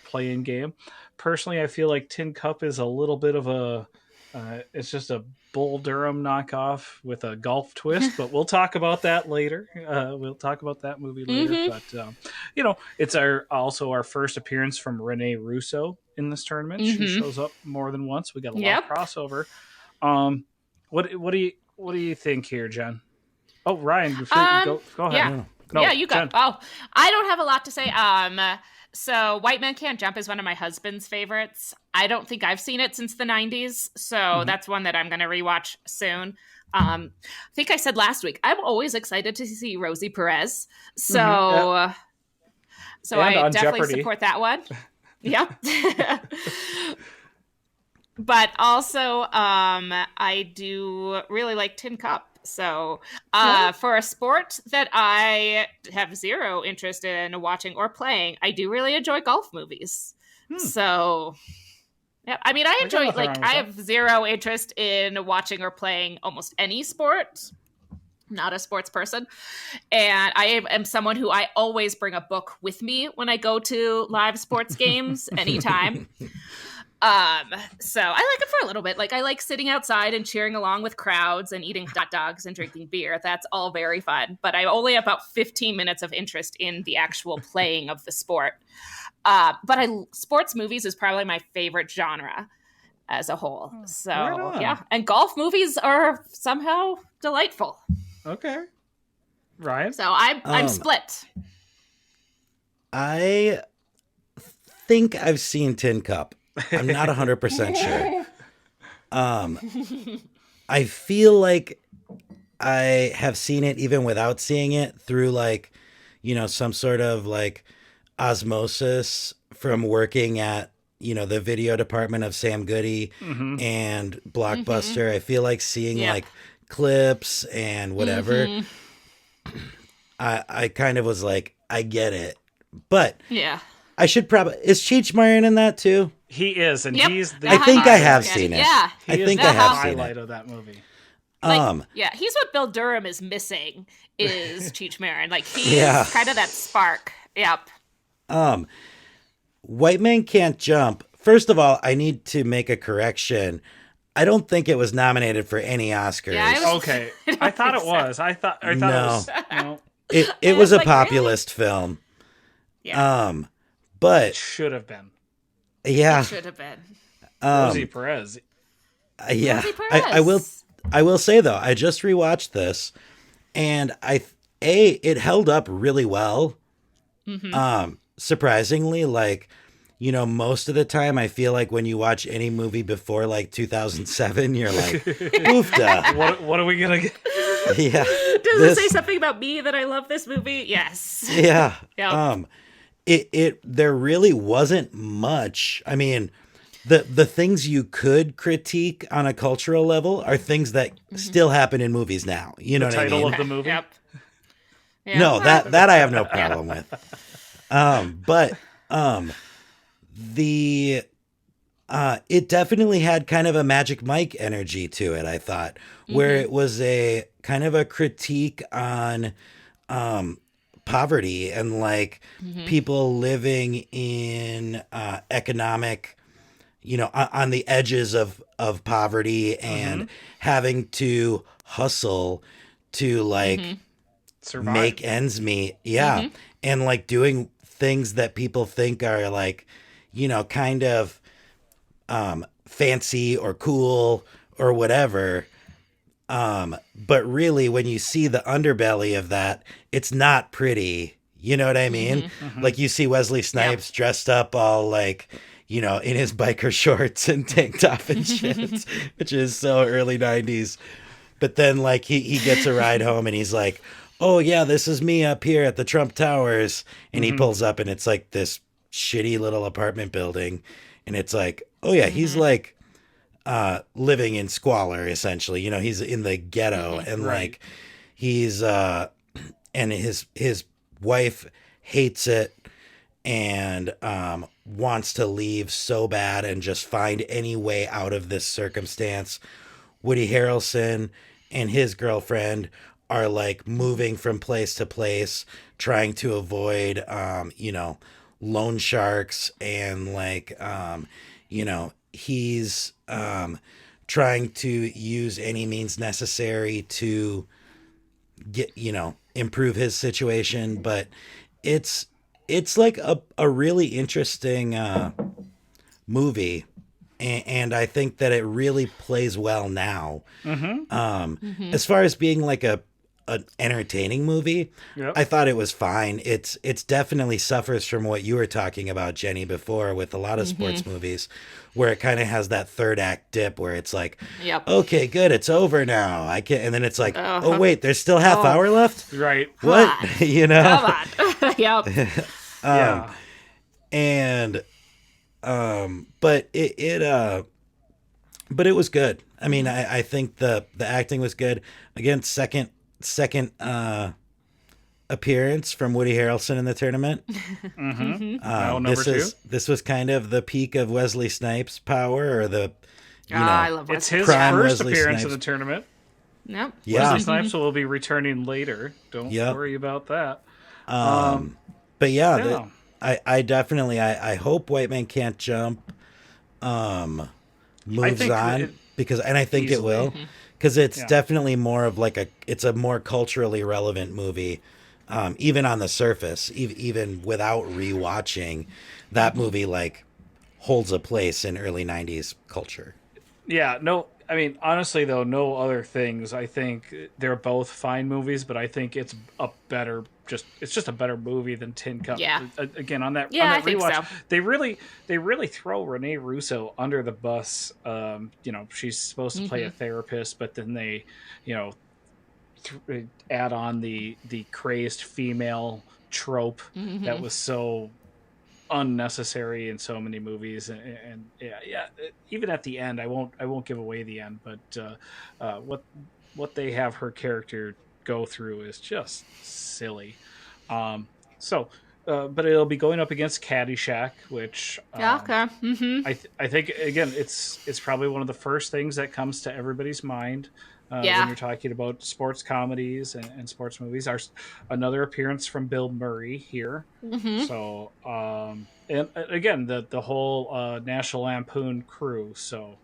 play-in game. Personally, I feel like Tin Cup is a little bit of a it's just a Bull Durham knockoff with a golf twist, but we'll talk about that later. We'll talk about that movie later. But it's also our first appearance from Renee Russo in this tournament. She shows up more than once. We got a lot of crossover. What do you think here, Jen? Oh, Ryan, go ahead. Yeah, no, you go. Oh, I don't have a lot to say. So White Men Can't Jump is one of my husband's favorites. I don't think I've seen it since the 90s, so that's one that I'm going to rewatch soon. I think I said last week, I'm always excited to see Rosie Perez. So so I definitely support that one. Yep. But also, I do really like Tin Cup. So for a sport that I have zero interest in watching or playing, I do really enjoy golf movies. So, yeah, I mean, I enjoy, I have zero interest in watching or playing almost any sport. Not a sports person. And I am someone who I always bring a book with me when I go to live sports games anytime. So I like it for a little bit. Like I like sitting outside and cheering along with crowds and eating hot dogs and drinking beer. That's all very fun. But I only have about 15 minutes of interest in the actual playing of the sport. But sports movies is probably my favorite genre as a whole. So yeah. And golf movies are somehow delightful. Okay. Ryan? So I'm split. I think I've seen Tin Cup. I'm not 100% sure. I feel like I have seen it even without seeing it through like, some sort of like osmosis from working at, the video department of Sam Goody and Blockbuster. I feel like seeing like clips and whatever. I kind of was like, I get it. But I should probably... Is Cheech Marin in that too? He is, and he's the... I think I have seen it. Yeah. I think I have seen it. Highlight of that movie. He's what Bill Durham is missing is Cheech Marin. Like, he's kind of that spark. Yep. White Men Can't Jump. First of all, I need to make a correction. I don't think it was nominated for any Oscars. Yeah, okay. I thought it was. I thought it was... No. It was a populist film. Yeah. But it should have been. Yeah. It should have been. Rosie Perez. Yeah. Rosie Perez. I will say though, I just rewatched this and it held up really well. Surprisingly, like, most of the time I feel like when you watch any movie before like 2007, you're like, oofda. What are we gonna get? Yeah. Does it say something about me that I love this movie? Yes. Yeah. Yep. There really wasn't much. I mean, the things you could critique on a cultural level are things that still happen in movies now. You know The what I title mean? of the movie. Yep. Yeah. No, that I have no problem with. But the it definitely had kind of a Magic Mike energy to it, I thought, where it was a kind of a critique on poverty and like people living in economic, on the edges of poverty and having to hustle to like Survive. make ends meet. Yeah. And like doing things that people think are like, kind of fancy or cool or whatever. But really, when you see the underbelly of that, it's not pretty. You know what I mean? Like you see Wesley Snipes dressed up all like, in his biker shorts and tank top and shit, which is so early 90s. But then like he gets a ride home and he's like, oh yeah, this is me up here at the Trump Towers. And he pulls up and it's like this shitty little apartment building. And it's like, oh yeah, he's like living in squalor essentially. He's in the ghetto and like he's and his wife hates it and wants to leave so bad and just find any way out of this circumstance. Woody Harrelson and his girlfriend are like moving from place to place, trying to avoid, loan sharks and like, he's trying to use any means necessary to get, improve his situation. But it's like a really interesting movie. And I think that it really plays well now. As far as being like an entertaining movie, I thought it was fine. It's definitely suffers from what you were talking about, Jenny, before with a lot of sports movies, where it kind of has that third act dip where it's like, okay, good, it's over now. And then it's like, oh wait, there's still half hour left. Right. What? Come on. Yep. Yeah. And but it was good. I mean, I think the acting was good. Again, second appearance from Woody Harrelson in the tournament. This was kind of the peak of Wesley Snipes' power, or the I love it's his prime first Wesley appearance Snipes. in the tournament. Yep. Yeah. Wesley Snipes will be returning later. Don't worry about that. But yeah, I definitely I hope White Man Can't Jump moves on because I think easily. it will, because it's definitely more of like it's a more culturally relevant movie, even on the surface, even without rewatching, that movie like holds a place in early 90s culture. Yeah, no, I mean, honestly, though, no other things. I think they're both fine movies, but I think it's just a better movie than Tin Cup. Yeah. Again, on that I rewatch, think so. they really throw Renee Russo under the bus. She's supposed to play a therapist, but then they, add on the crazed female trope that was so unnecessary in so many movies, and even at the end, I won't give away the end, but what they have her character go through is just silly. But it'll be going up against Caddyshack, which Okay. I think again it's probably one of the first things that comes to everybody's mind when you're talking about sports comedies and sports movies. Another appearance from Bill Murray here. So and again the whole National Lampoon crew. So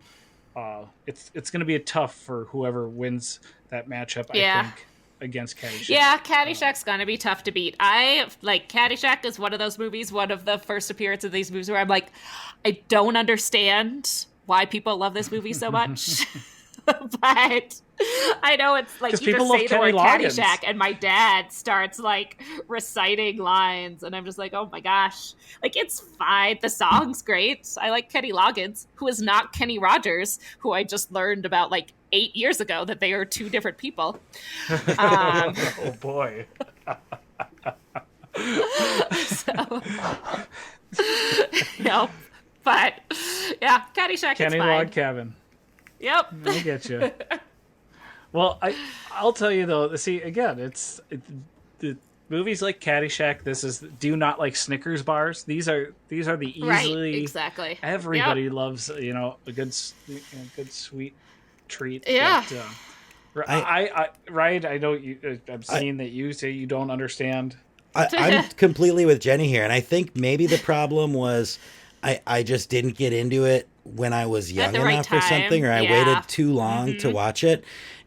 it's going to be tough for whoever wins that matchup. I think against Caddyshack. Yeah, Caddyshack's gonna be tough to beat. Caddyshack is one of those movies, one of the first appearances of these movies where I'm like, I don't understand why people love this movie so much. But I know it's like, you just say the word Caddyshack and my dad starts like reciting lines and I'm just like, oh my gosh. Like, it's fine. The song's great. I like Kenny Loggins, who is not Kenny Rogers, who I just learned about like 8 years ago that they are two different people. Oh boy. So, yep. But yeah, Caddyshack is Kenny fine. Log Cabin. Yep. I get you. Well, I'll tell you though. See, again, the movies like Caddyshack. Do you not like Snickers bars? These are the easily Right, exactly. Everybody Yep. loves a good sweet treat. Yeah. But, Ryan, I know you. I'm seeing that you say you don't understand. I'm completely with Jenny here, and I think maybe the problem was I just didn't get into it when I was young the right enough or time. something, or I Yeah. waited too long to watch it.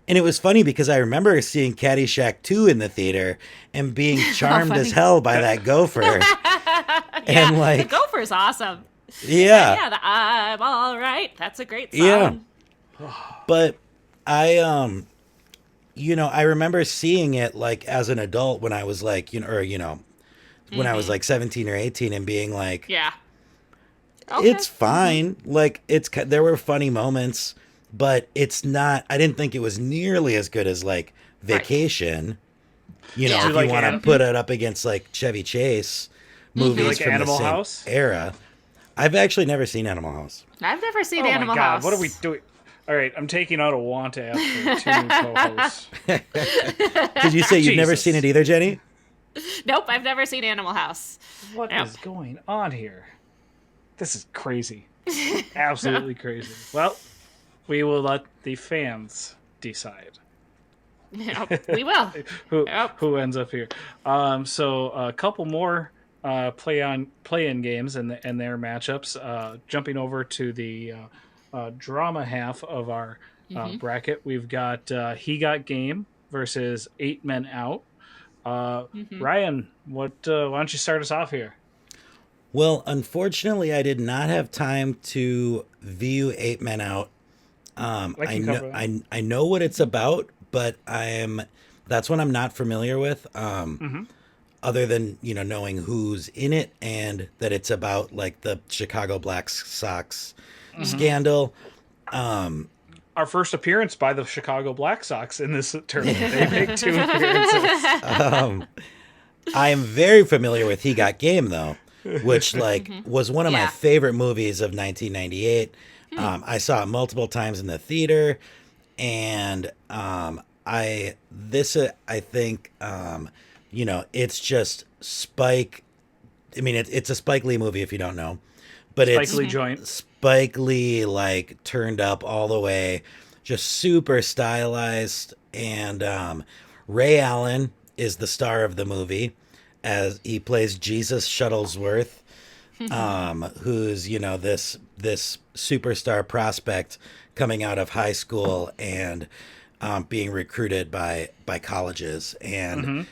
And it was funny because I remember seeing Caddyshack 2 in the theater and being charmed as hell by that gopher. Yeah, And like, the gopher's awesome. yeah. Yeah, the I'm all right. That's a great song. Yeah. But I I remember seeing it like as an adult when I was like, when I was like 17 or 18 and being like, Yeah. Okay. it's fine. Like there were funny moments, but it's not, I didn't think it was nearly as good as like Vacation. You know, Yeah. if Like you want to put it up against like Chevy Chase movies Like from Animal the same House? era. I've actually never seen Animal House. I've never seen Oh Animal my God, House. what are we doing? All right, I'm taking out a want to ask for 2 new co-hosts. Did you say you've never Jesus. seen it either, Jenny? Nope, I've never seen Animal House. What Yep. is going on here? This is crazy. Absolutely crazy. Well, we will let the fans decide Yep, we will. who ends up here. So a couple more play-in games and their matchups. Jumping over to the drama half of our bracket, we've got He Got Game versus 8 Men Out. Ryan, why don't you start us off here? Well, unfortunately, I did not have time to view 8 Men Out. I can know cover that. I know what it's about, but that's one I'm not familiar with. Other than knowing who's in it and that it's about like the Chicago Black Sox scandal. Our first appearance by the Chicago Black Sox in this tournament. They make 2 appearances. I am very familiar with He Got Game though, which like was one of my Yeah. favorite movies of 1998. I saw it multiple times in the theater, and I think it's just Spike. I mean, it's a Spike Lee movie if you don't know, but Spike Lee joint. Spike Lee like turned up all the way, just super stylized, and Ray Allen is the star of the movie as he plays Jesus Shuttlesworth, who's this superstar prospect coming out of high school and being recruited by colleges, and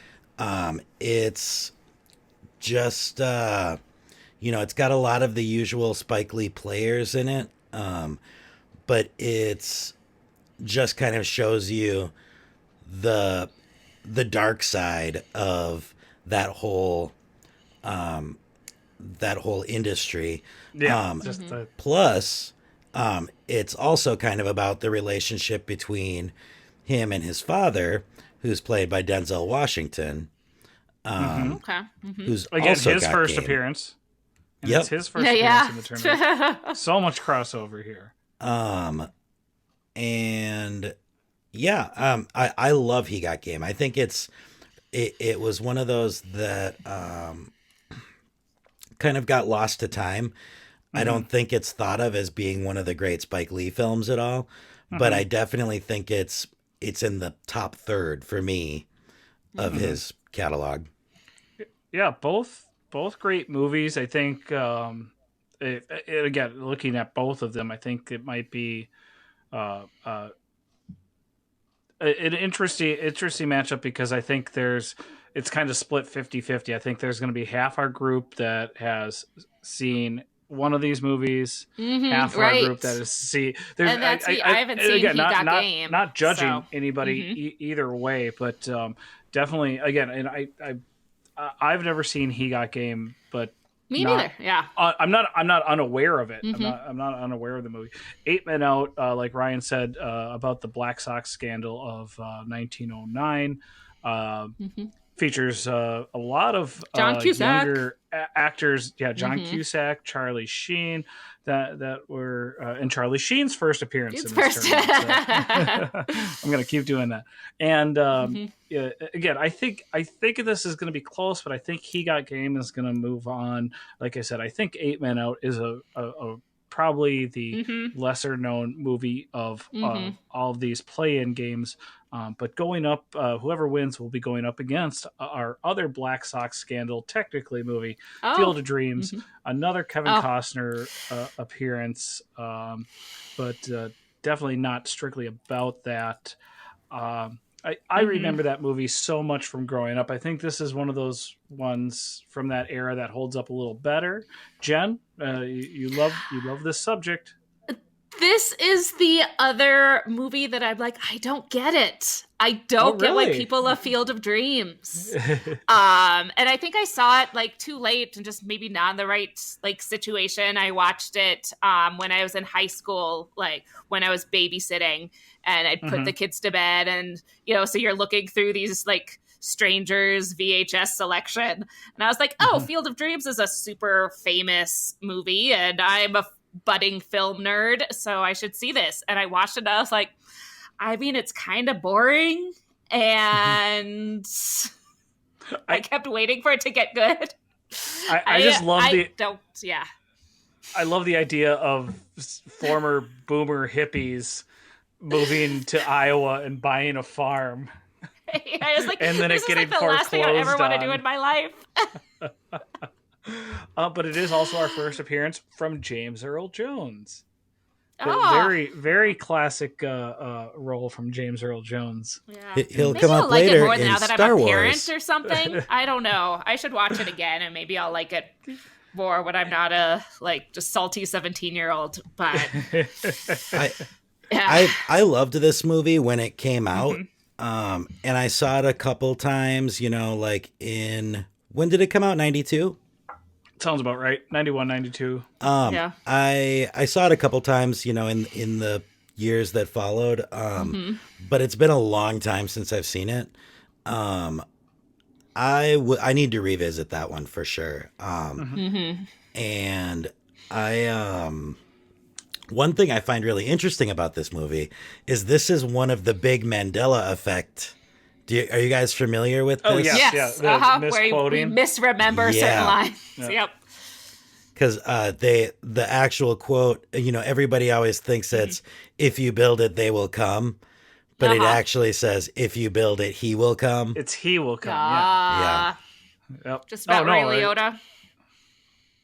it's just it's got a lot of the usual Spike Lee players in it, but it's just kind of shows you the dark side of that whole industry. Yeah. Plus, it's also kind of about the relationship between him and his father, who's played by Denzel Washington, Okay. who's Again, also his got first game. appearance. And Yep. it's his first Yeah. appearance in the tournament. So much crossover here. And yeah, I love He Got Game. I think it was one of those that kind of got lost to time. I don't think it's thought of as being one of the great Spike Lee films at all, but I definitely think it's in the top third for me of his catalog. Yeah, both great movies. I think again, looking at both of them, I think it might be an interesting matchup because I think it's kind of split 50-50. I think there's going to be half our group that has seen one of these movies, half our group that has seen. And that's I haven't seen again, He Got Game. not judging so. anybody either way, but definitely again, and I've never seen He Got Game, but Me neither. Yeah. I'm not unaware of it. Mm-hmm. I'm not unaware of the movie. 8 Men Out, like Ryan said about the Black Sox scandal of 1909. Mm-hmm. Features a lot of John Cusack. younger actors. Yeah, John Mm-hmm. Cusack, Charlie Sheen, that were and Charlie Sheen's first appearance It's in this first. tournament. So I'm going to keep doing that. And Mm-hmm. yeah, again, I think this is going to be close, but I think He Got Game is going to move on. Like I said, I think 8 Men Out is a probably the Mm-hmm. lesser known movie of Mm-hmm. all of these play-in games. But going up, whoever wins will be going up against our other Black Sox scandal, technically movie, Field of Dreams, Mm-hmm. another Kevin Costner appearance, but definitely not strictly about that. I remember that movie so much from growing up. I think this is one of those ones from that era that holds up a little better. Jen, you love this subject. This is the other movie that I'm like, I don't get it. I don't get why people love Field of Dreams. And I think I saw it like too late and just maybe not in the right like situation. I watched it when I was in high school, like when I was babysitting, and I'd put the kids to bed, and so you're looking through these like strangers VHS selection, and I was like, oh, Field of Dreams is a super famous movie, and I'm a budding film nerd, so I should see this. And I watched it, and I was like, I mean, it's kind of boring, and I kept waiting for it to get good. I just love I love the idea of former boomer hippies moving to Iowa and buying a farm. I was like, and then this it getting is like the last thing I ever want to do in my life. But it is also our first appearance from James Earl Jones. Very, very classic role from James Earl Jones. Yeah. He'll come up later more in now that Star I'm a Wars parent or something. I don't know. I should watch it again, and maybe I'll like it more when I'm not a like just salty 17-year-old. But I loved this movie when it came out, and I saw it a couple times. Like when did it come out? 92. Sounds about right. 91, 92. Yeah. I saw it a couple times, in the years that followed. But it's been a long time since I've seen it. I need to revisit that one for sure. And one thing I find really interesting about this movie is this is one of the big Mandela effect. Are you guys familiar with this? Oh, yes. Yeah. Where we misremember certain lines. Yep. Because the actual quote, everybody always thinks it's, if you build it, they will come. But it actually says, if you build it, he will come. It's he will come, yeah. Yep. Just about Ray Liotta.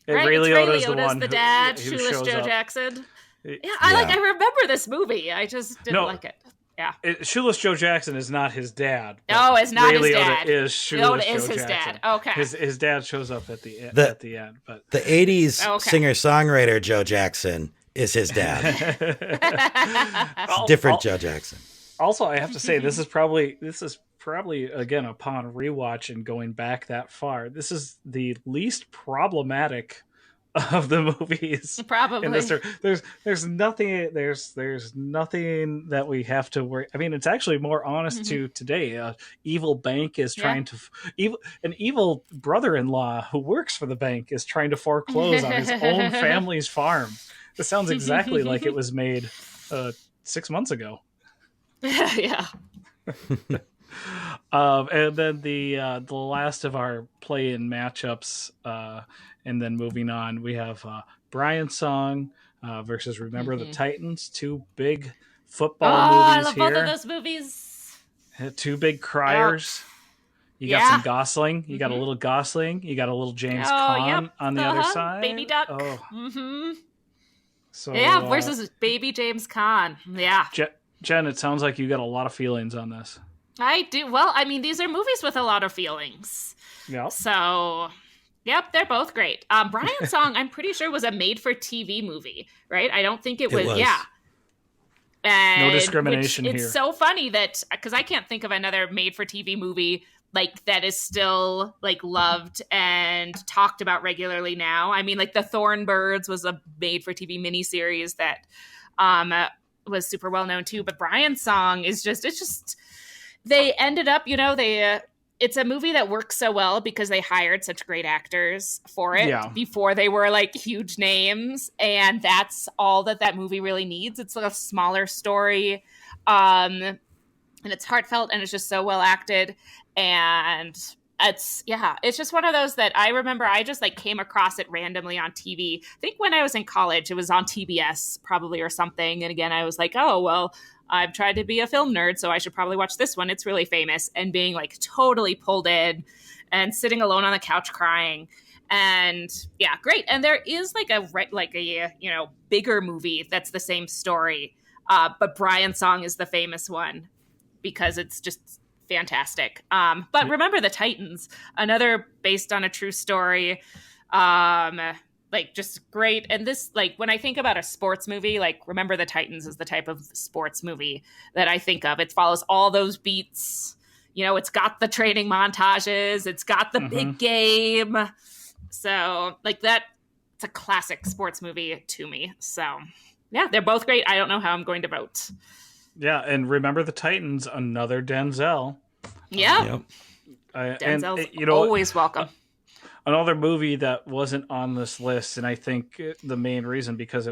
Right? Ray Liotta's the dad, Shoeless Joe Jackson. Yeah, I remember this movie. I just didn't like it. Yeah. Shoeless Joe Jackson is not his dad. Oh, it's not Ray his Liotta dad. Is Shoeless Liotta is Joe his Jackson. dad. Okay. His dad shows up at the end, but the 80s singer-songwriter Joe Jackson is his dad. Different Joe Jackson. Also, I have to say this is probably again upon rewatch and going back that far, this is the least problematic of the movies. Probably. There's nothing that we have to worry. I mean, it's actually more honest to today. Evil bank is trying to an evil brother-in-law who works for the bank is trying to foreclose on his own family's farm. This sounds exactly like it was made 6 months ago. Yeah. And then the last of our play-in matchups, and then moving on, we have Brian's Song versus Remember the Titans. Two big football movies I love here. both of those movies. Two big criers. You got some Gosling. You got a little Gosling. You got a little James Caan on the other side. Baby Duck. Oh. So versus Baby James Caan. Yeah. Jen, it sounds like you got a lot of feelings on this. I do. Well, I mean, these are movies with a lot of feelings. Yeah. So, yep, they're both great. Brian's Song, I'm pretty sure, was a made-for-TV movie, right? I don't think it was. Yeah. And no discrimination here. It's so funny that, because I can't think of another made-for-TV movie like that is still like loved and talked about regularly now. I mean, like the Thornbirds was a made for TV miniseries that was super well known too. But Brian's Song is just they ended up, it's a movie that works so well because they hired such great actors for it before they were like huge names, and that's all that movie really needs. It's like a smaller story, and it's heartfelt, and it's just so well acted, and it's just one of those that I remember I just like came across it randomly on TV. I think when I was in college, it was on TBS probably or something, and again I was like, oh well, I've tried to be a film nerd, so I should probably watch this one. It's really famous, and being like totally pulled in and sitting alone on the couch crying. And yeah, great. And there is like a bigger movie that's the same story. But Brian's Song is the famous one because it's just fantastic. But Remember the Titans, another based on a true story. Like just great. And this, like when I think about a sports movie, like Remember the Titans is the type of sports movie that I think of. It follows all those beats. It's got the training montages. It's got the big game. So like that, it's a classic sports movie to me. So yeah, they're both great. I don't know how I'm going to vote. Yeah. And Remember the Titans, another Denzel. Yeah. Denzel's always welcome. Another movie that wasn't on this list, and I think the main reason because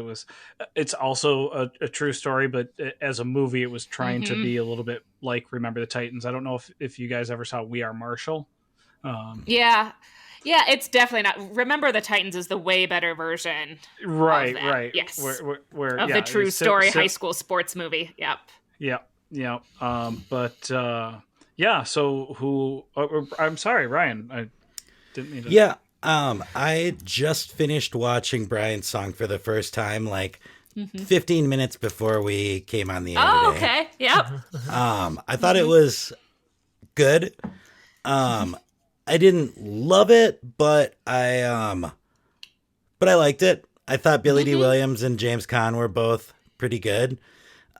it's also a true story, but as a movie, it was trying to be a little bit like Remember the Titans. I don't know if you guys ever saw We Are Marshall. Yeah, it's definitely not. Remember the Titans is the way better version. Right. Yes. Where of the true story high school sports movie. Yep. Yeah. So who? I'm sorry, Ryan. I didn't mean to. Yeah. I just finished watching Brian's Song for the first time, like 15 minutes before we came on the air today. Okay. Yep. I thought it was good. I didn't love it, but I liked it. I thought Billy D. Williams and James Caan were both pretty good.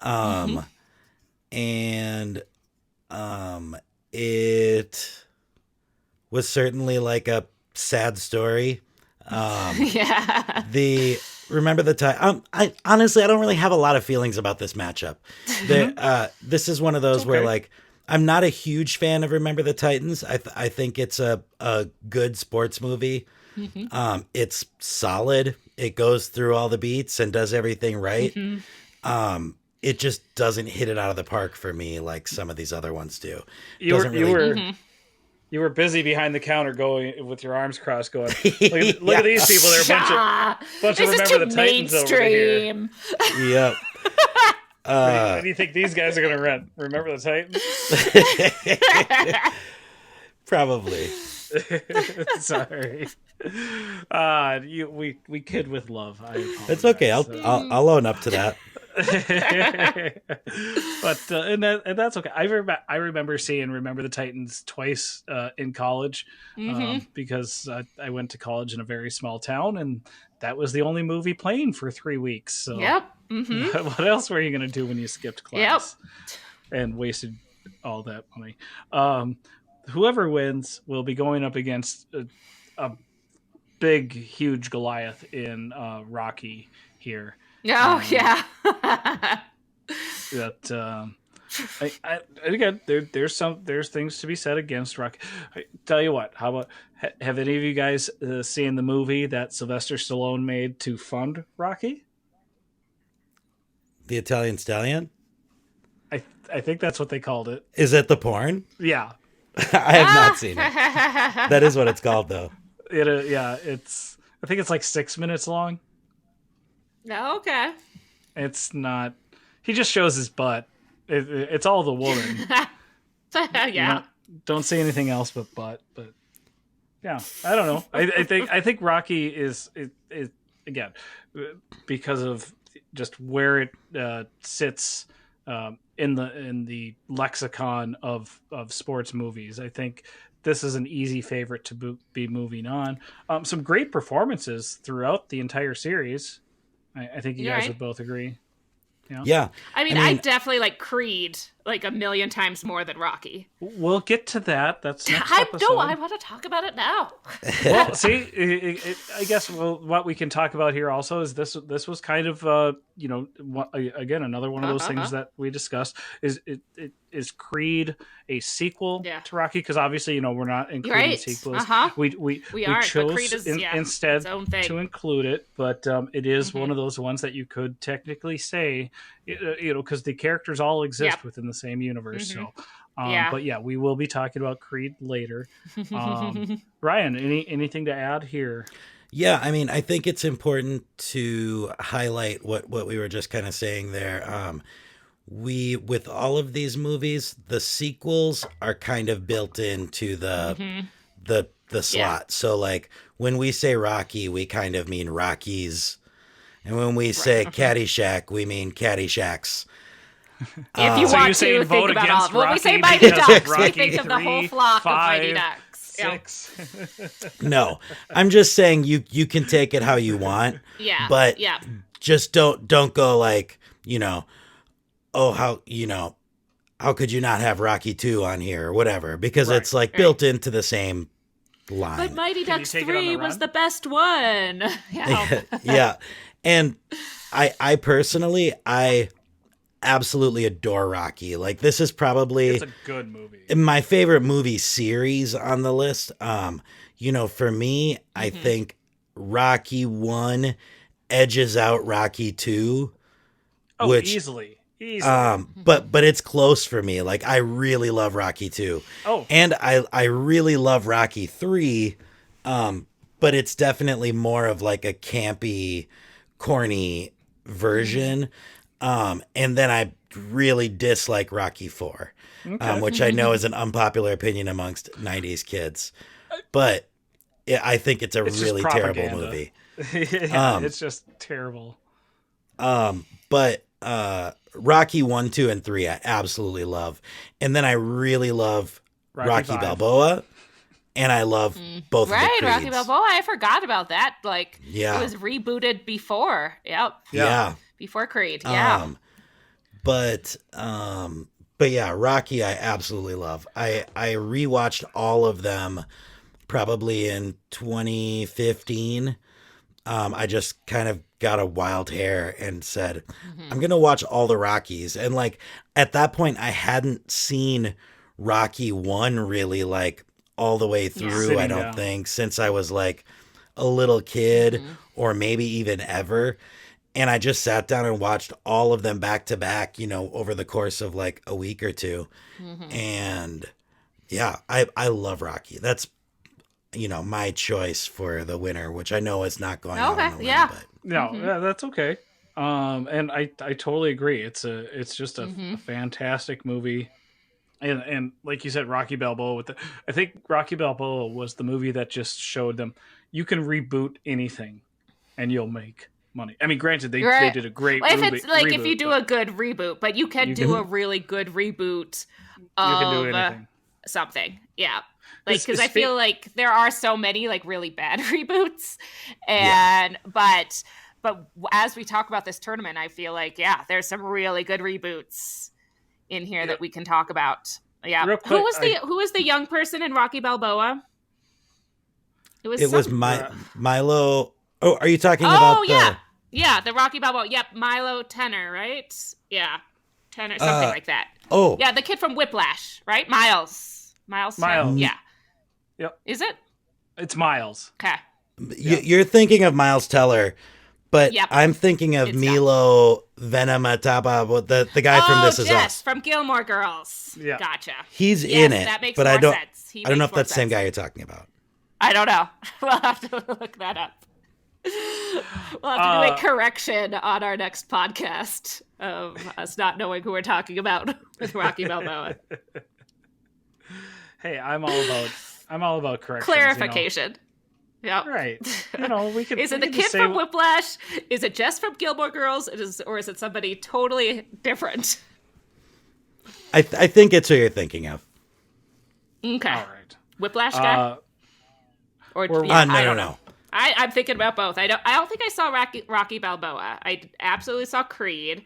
And it was certainly like a sad story. Remember the time. I honestly, I don't really have a lot of feelings about this matchup. This is one of those where like I'm not a huge fan of Remember the Titans. I think it's a good sports movie. It's solid. It goes through all the beats and does everything right. It just doesn't hit it out of the park for me like some of these other ones do. You were busy behind the counter going with your arms crossed going, look at these people. They're a bunch of Remember the Titans over here. Yep. What do you think these guys are going to rent? Remember the Titans? Probably. Sorry. We kid with love. I apologize. It's okay. I'll own up to that. But and that's okay. I remember seeing Remember the Titans twice in college because I went to college in a very small town, and that was the only movie playing for 3 weeks. So what else were you going to do when you skipped class and wasted all that money? Whoever wins will be going up against a big, huge Goliath in Rocky here. Oh yeah. That again, there's things to be said against Rocky. I tell you what, how about have any of you guys seen the movie that Sylvester Stallone made to fund Rocky? The Italian Stallion? I think that's what they called it. Is it the porn? Yeah. I have not seen it. That is what it's called, though. It's. I think it's like 6 minutes long. No, okay. It's not. He just shows his butt. It's all the woman. Yeah. Don't say anything else but butt. But yeah, I don't know. I think Rocky is again because of just where it sits in the lexicon of sports movies. I think this is an easy favorite to be moving on. Some great performances throughout the entire series. I think you guys would both agree. Yeah. I mean, I definitely like Creed like a million times more than Rocky. We'll get to that. That's next episode. No, I want to talk about it now. Well, see, I guess what we can talk about here also is this was kind of again, another one of those things that we discussed is Creed a sequel to Rocky, because obviously we're not including sequels. We chose Creed is, instead to include it, but it is one of those ones that you could technically say, because the characters all exist within the same universe. So but yeah, we will be talking about Creed later. Ryan, anything to add here? Yeah, I mean, I think it's important to highlight what we were just kind of saying there. With all of these movies, the sequels are kind of built into the slot. So like when we say Rocky, we kind of mean Rockies. And when we say Caddyshack, we mean Caddyshacs. If you want to think about all, when we say Mighty Ducks, we think of the whole flock of Mighty Ducks. 6. No, I'm just saying you can take it how you want. But just don't go like, how could you not have Rocky 2 on here or whatever, because it's like built into the same line. But Mighty Ducks 3 was the best one. Yeah. And I personally, I absolutely adore Rocky. Like, this is probably it's a good movie. My favorite movie series on the list. For me, I think Rocky 1 edges out Rocky 2. Oh, which, easily. But it's close for me. Like, I really love Rocky 2. Oh. And I really love Rocky 3. But it's definitely more of like a campy, corny version. And then I really dislike Rocky 4, which I know is an unpopular opinion amongst 90s kids. But I think it's really terrible movie. It's just terrible. But Rocky 1, 2, and 3 I absolutely love. And then I really love Rocky Balboa. And I love both of the Creeds. Rocky Balboa. I forgot about that. Like, it was rebooted before. Yeah. Before Creed. Yeah. But yeah, Rocky I absolutely love. I rewatched all of them probably in 2015. I just kind of got a wild hair and said, I'm going to watch all the Rockies. And like at that point I hadn't seen Rocky 1 really like all the way through, I don't think, since I was like a little kid or maybe even ever. And I just sat down and watched all of them back to back, over the course of like a week or two. And yeah, I love Rocky. That's, my choice for the winner, which I know is not going on the win, but. No, that's okay. And I totally agree. It's just a fantastic movie. And like you said, Rocky Balboa I think Rocky Balboa was the movie that just showed them you can reboot anything and you'll make money. I mean, granted, they did a great movie. If you do a good reboot, but you can do a really good reboot of you can do anything. Something. Yeah. Like, because I feel like there are so many like really bad reboots, and but as we talk about this tournament, I feel like there's some really good reboots in here that we can talk about. Yeah. Quick, who was the young person in Rocky Balboa? It was Milo. Oh, are you talking about the Rocky Balboa. Yep, Milo Tenor, right? Yeah. Tenor, something like that. Oh. Yeah, the kid from Whiplash, right? Miles. Yeah. Yep. Is it? It's Miles. Okay. You're thinking of Miles Teller, but I'm thinking of Milo Venemataba, the guy from This Is Us. From Gilmore Girls. Yeah. Gotcha. He's in it, that makes but more I don't sense. I don't know if that's the same guy you're talking about. I don't know. We'll have to look that up. We'll have to do a correction on our next podcast of us not knowing who we're talking about with Rocky Balboa. Hey, I'm all about corrections. Clarification. Yeah. Right. We can. Is it the kid from Whiplash? Is it just from Gilmore Girls? Or is it somebody totally different? I think it's who you're thinking of. Okay. All right. Whiplash guy. No. I'm thinking about both. I don't think I saw Rocky Balboa. I absolutely saw Creed,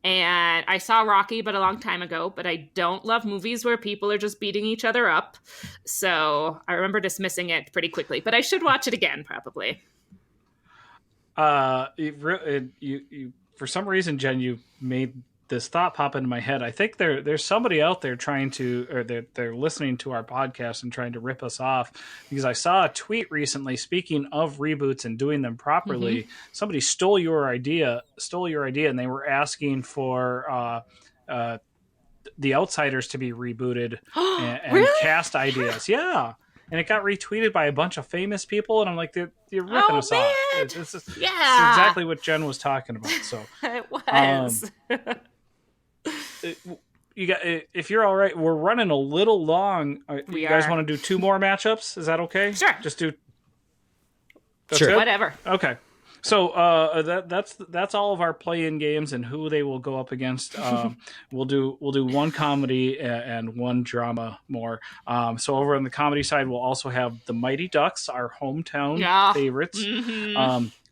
And I saw Rocky, but a long time ago. But I don't love movies where people are just beating each other up. So I remember dismissing it pretty quickly. But I should watch it again, probably. You for some reason, Jen, you made this thought pop into my head. I think there's somebody out there trying to, or they're listening to our podcast and trying to rip us off, because I saw a tweet recently, speaking of reboots and doing them properly. Somebody stole your idea, and they were asking for The Outsiders to be rebooted and Really? cast ideas. Yeah. And it got retweeted by a bunch of famous people, and I'm like, you're ripping us off. It's exactly what Jen was talking about. So It was. you got, if you're all right, we're running a little long. You guys want to do 2 more matchups? Is that okay? Sure. Just do. That's Sure. good? Whatever. Okay. So that's all of our play-in games and who they will go up against. We'll do 1 comedy and 1 drama more. So over on the comedy side, we'll also have the Mighty Ducks, our hometown favorites,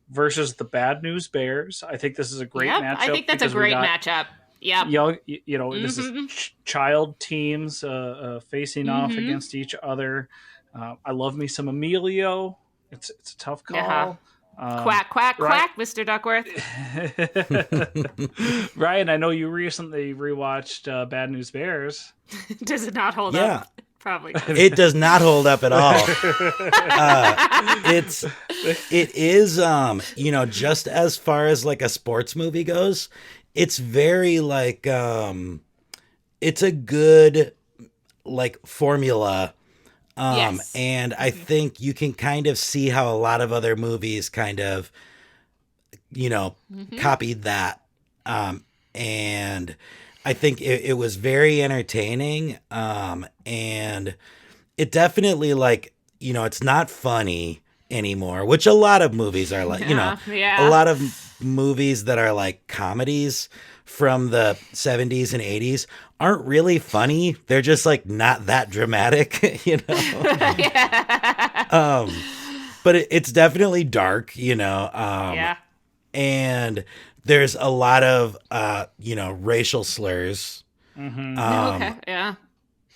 versus the Bad News Bears. I think this is a great matchup. I think that's a great matchup. Yeah. This is child teams facing off against each other. I love me some Emilio. It's a tough call. Quack, quack, quack, Mr. Duckworth. Ryan, I know you recently rewatched Bad News Bears. Does it not hold up? Probably. It does not hold up at all. It is, just as far as like a sports movie goes, it's very like, it's a good like formula. Yes. And I think you can kind of see how a lot of other movies kind of, copied that. And I think it was very entertaining. And it definitely it's not funny anymore, which a lot of movies are like, a lot of movies that are like comedies from the 70s and 80s aren't really funny. They're just like not that dramatic, but it's definitely dark, and there's a lot of, racial slurs,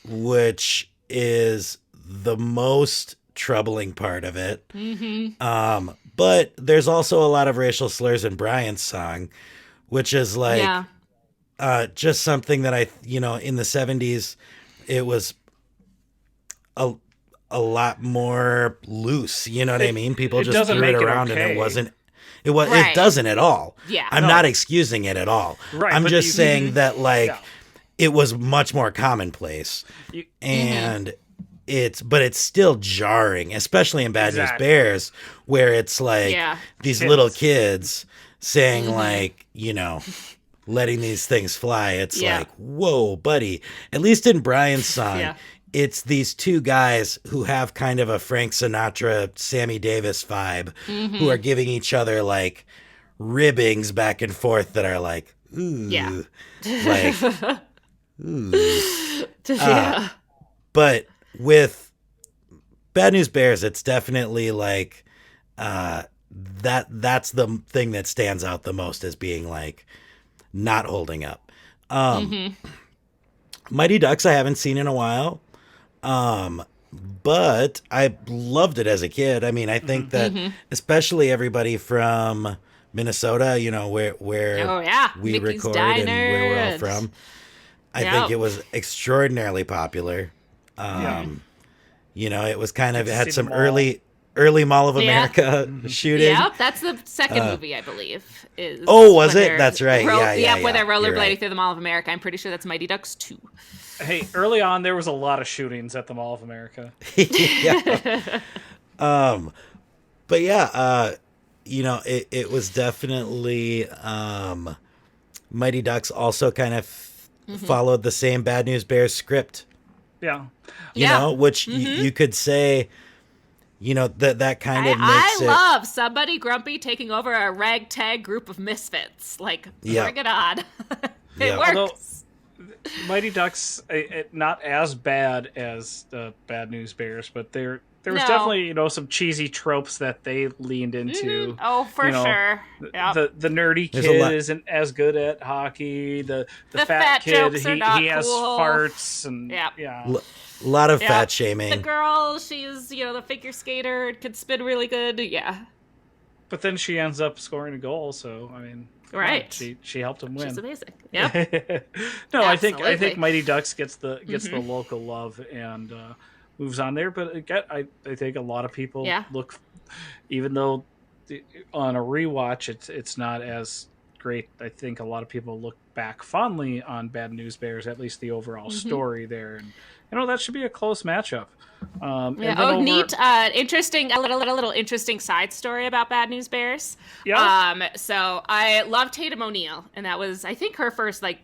which is the most troubling part of it. But there's also a lot of racial slurs in Brian's song, which is like, just something that in the 70s, it was a lot more loose. You know what I mean? People just threw it around and it wasn't. It doesn't at all. Yeah. I'm not excusing it at all. Right, I'm just saying that it was much more commonplace. And but it's still jarring, especially in Bad News Bears, where it's like these little kids saying letting these things fly. It's like, whoa, buddy. At least in Brian's song, it's these 2 guys who have kind of a Frank Sinatra, Sammy Davis vibe, who are giving each other like ribbings back and forth that are like, ooh, like, ooh. But with Bad News Bears, it's definitely like, that's the thing that stands out the most as being like not holding up. Mighty Ducks I haven't seen in a while. But I loved it as a kid. I mean, I think that especially everybody from Minnesota, where we Mickey's record Diner and where we're all from, I think it was extraordinarily popular. It was kind of, it had some early Mall of America shooting. Yeah, that's the second movie, I believe. Was it? That's right. Where they're rollerblading through the Mall of America. I'm pretty sure that's Mighty Ducks 2. Hey, early on, there was a lot of shootings at the Mall of America. But it was definitely, Mighty Ducks also kind of followed the same Bad News Bears script. Yeah. Which you could say, that kind of makes I love somebody grumpy taking over a ragtag group of misfits. Like, bring it on. It works. Although, Mighty Ducks, not as bad as the Bad News Bears, but they're there was definitely, some cheesy tropes that they leaned into. Oh, for sure. Yep. The nerdy kid isn't as good at hockey. The fat kid, jokes are not he has cool. farts and a lot of fat shaming. The girl, she's the figure skater, could spin really good. Yeah. But then she ends up scoring a goal, so I mean, right? She helped him win. She's amazing. Yep. No, I think Mighty Ducks gets the local love and moves on there. But again, I think a lot of people look, even though on a rewatch it's not as great. I think a lot of people look back fondly on Bad News Bears, at least the overall story there, and that should be a close matchup. Neat. Interesting. A little interesting side story about Bad News Bears. Yeah. So I love Tatum O'Neal, and that was, I think, her first. Like,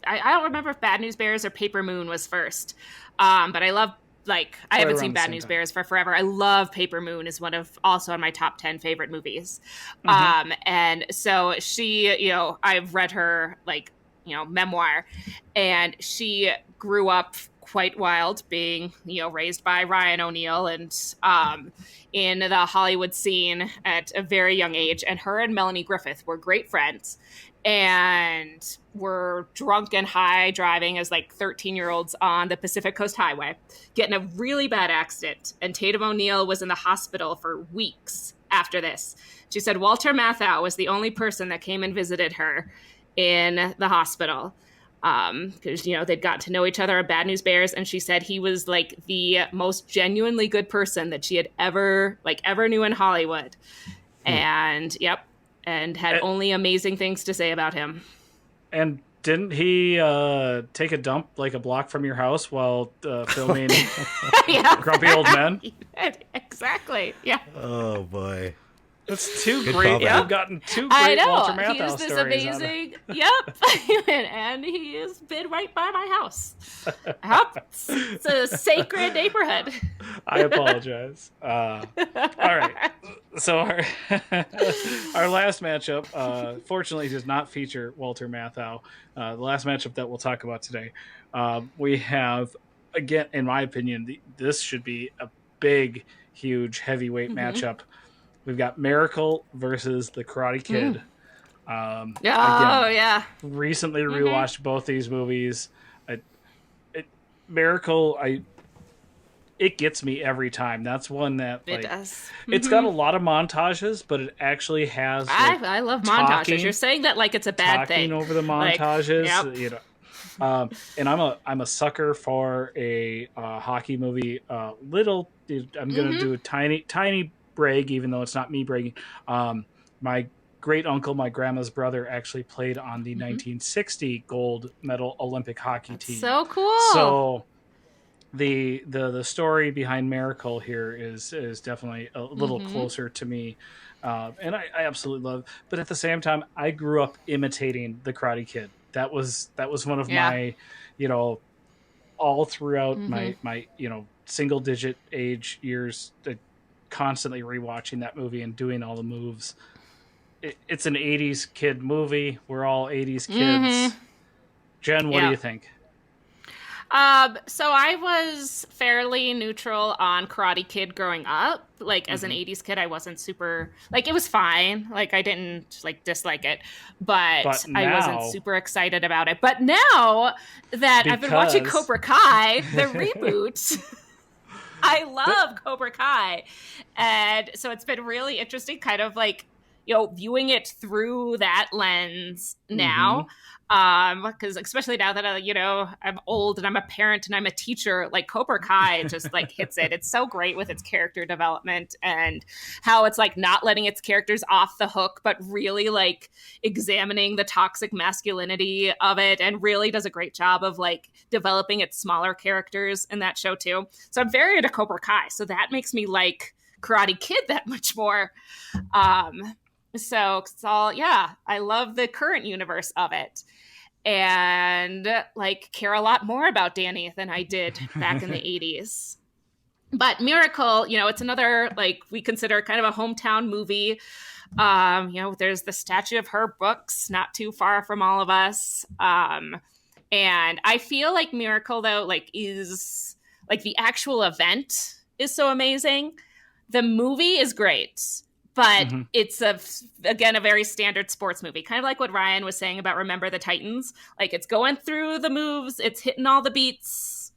I don't remember if Bad News Bears or Paper Moon was first. But I love. Like, I haven't seen Bad News Bears for forever. I love Paper Moon, is also on my top 10 favorite movies. And so she, I've read her memoir, and she grew up quite wild, being raised by Ryan O'Neal and in the Hollywood scene at a very young age. And her and Melanie Griffith were great friends and were drunk and high driving as 13-year-olds on the Pacific Coast Highway, getting a really bad accident. And Tatum O'Neal was in the hospital for weeks after this. She said Walter Matthau was the only person that came and visited her in the hospital. Because they'd gotten to know each other at Bad News Bears, and she said he was the most genuinely good person that she had ever knew in Hollywood, and had only amazing things to say about him. And didn't he take a dump a block from your house while filming Grumpy Old Men? Exactly. Yeah. Oh boy. That's two great. We've gotten two great Walter Matthau stories. He's this amazing. Yep. And he has been right by my house. It's a sacred neighborhood. I apologize. All right. So our last matchup, fortunately, does not feature Walter Matthau. The last matchup that we'll talk about today, we have, again, in my opinion, this should be a big, huge heavyweight matchup. We've got Miracle versus the Karate Kid. Recently rewatched both these movies. Miracle, it gets me every time. That's one that it does. It's got a lot of montages, but it actually has. I love montages. You're saying that like it's a bad thing. Over the montages, and I'm a sucker for a hockey movie. I'm gonna do a tiny brag, even though it's not me bragging. My great uncle, my grandma's brother, actually played on the 1960 gold medal Olympic hockey team. So cool. So the story behind Miracle here is definitely a little closer to me, and I absolutely love. But at the same time, I grew up imitating the Karate Kid. That was one of my, all throughout my single digit age years. Constantly rewatching that movie and doing all the moves. It's an 80s kid movie. We're all 80s kids. Jen, what do you think? So I was fairly neutral on Karate Kid growing up. As an 80s kid, I wasn't super, it was fine. I didn't, dislike it. But I wasn't super excited about it. But now that I've been watching Cobra Kai, the reboot... I love Cobra Kai. And so it's been really interesting kind of viewing it through that lens now. Because especially now that I'm old and I'm a parent and I'm a teacher, Cobra Kai just hits it. It's so great with its character development and how it's not letting its characters off the hook, but really examining the toxic masculinity of it, and really does a great job of developing its smaller characters in that show too. So I'm very into Cobra Kai. So that makes me like Karate Kid that much more. So it's all, I love the current universe of it, and care a lot more about Danny than I did back in the 80s. But Miracle, it's another, we consider kind of a hometown movie. There's the statue of her books not too far from all of us. And I feel like Miracle, though, is the actual event is so amazing. The movie is great, but it's again a very standard sports movie, kind of like what Ryan was saying about Remember the Titans. Like, it's going through the moves, it's hitting all the beats.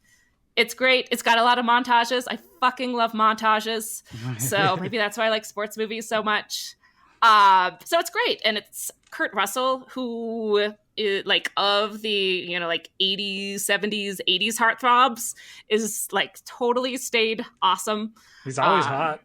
It's great. It's got a lot of montages. I fucking love montages. So maybe that's why I like sports movies so much. So it's great. And it's Kurt Russell, who is, like, of the, you know, like 80s, 70s, 80s heartthrobs, is like totally stayed awesome. He's always hot.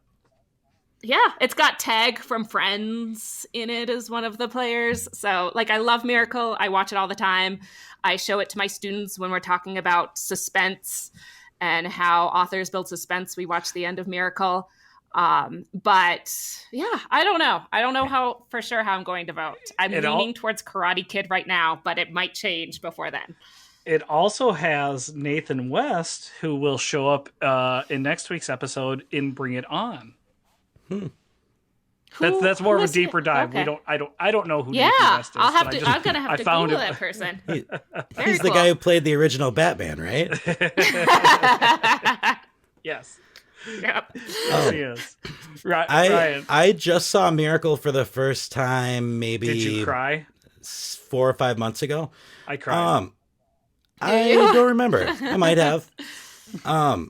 Yeah, it's got Tag from Friends in it as one of the players. So, like, I love Miracle. I watch it all the time. I show it to my students when we're talking about suspense and how authors build suspense. We watch the end of Miracle. But yeah, I don't know. I don't know how for sure how I'm going to vote. I'm leaning towards Karate Kid right now, but it might change before then. It also has Nathan West, who will show up in next week's episode in Bring It On. That's more of a deeper dive. Okay. I don't know who Yeah, Nathan West is. I'm gonna have to Google that person. He's the guy who played the original Batman, right? Yes. Yep. Yes, he is. Ryan. I just saw Miracle for the first time maybe Did you cry? 4 or 5 months ago. I cried. I don't remember. I might have. I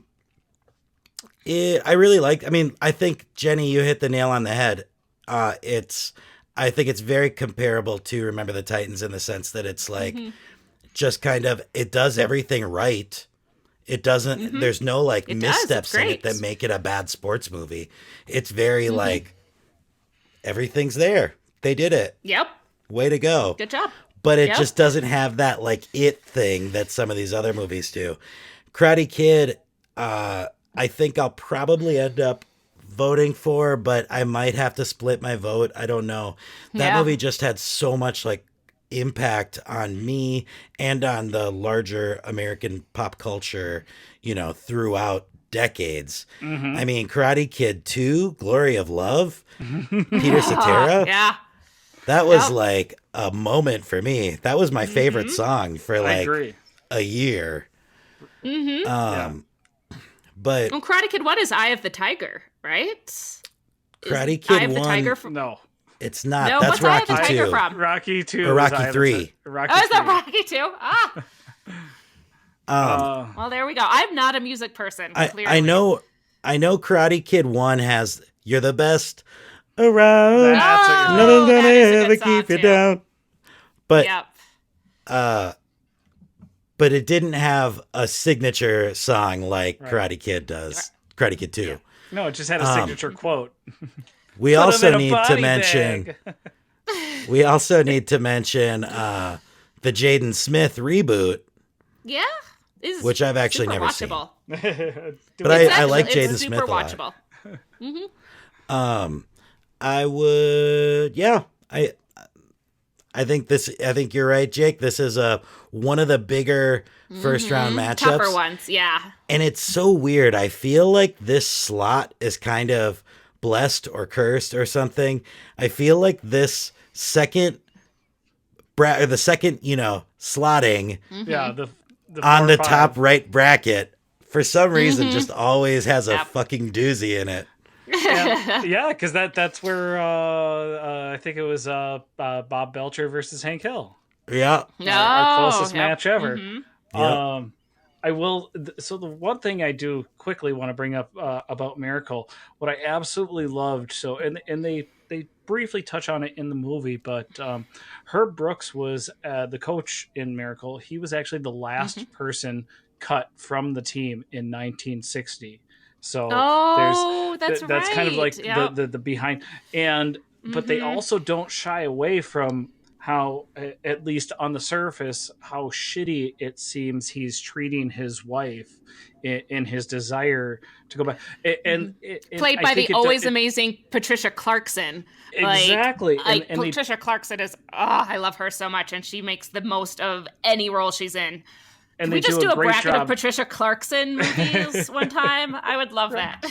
really liked. I mean, I think Jenny, you hit the nail on the head. I think it's very comparable to Remember the Titans in the sense that it's like just kind of, it does everything right. It doesn't. There's no like missteps in it that make it a bad sports movie. It's very like everything's there. They did it. Yep. Way to go. Good job. But it just doesn't have that like it thing that some of these other movies do. Karate Kid, I think I'll probably end up voting for, but I might have to split my vote. I don't know. That movie just had so much like impact on me and on the larger American pop culture, you know, throughout decades. I mean, Karate Kid 2, Glory of Love, Peter Cetera. Yeah. That was like a moment for me. That was my favorite song for like a year. But Karate Kid 1 is Eye of the Tiger, right? Karate Kid 1. Eye of the Tiger from... No. It's not. No, that's what's Eye of Rocky the Tiger 2. from? Rocky 2. Or Rocky 3. Rocky is that Rocky 2? Ah. Well, there we go. I'm not a music person, clearly. I know Karate Kid 1 has You're the Best Around. Nothing's gonna ever keep you down. But but it didn't have a signature song like Karate Kid does. Karate Kid 2. Yeah. No, it just had a signature quote. We also need to mention we also need to mention the Jaden Smith reboot. Yeah. Which I've actually never watchable. Seen. But I like Jaden Smith a lot. Super watchable. I would, I think you're right, Jake. This is one of the bigger first round matchups. Tougher ones, yeah. And it's so weird. I feel like this slot is kind of blessed or cursed or something. I feel like this second, slotting on the top right bracket for some reason just always has a fucking doozy in it. Because that's where I think it was Bob Belcher versus Hank Hill. Yeah, our closest match ever. Yep. I will. So the one thing I do quickly want to bring up about Miracle, what I absolutely loved. So and they briefly touch on it in the movie, but Herb Brooks was the coach in Miracle. He was actually the last person cut from the team in 1960. So that's kind of like the behind, and but they also don't shy away from how, at least on the surface, how shitty it seems he's treating his wife in his desire to go back. And played by the always amazing Patricia Clarkson. Exactly. And Patricia Clarkson is, I love her so much, and she makes the most of any role she's in. Can we just do a bracket of Patricia Clarkson movies one time? I would love that.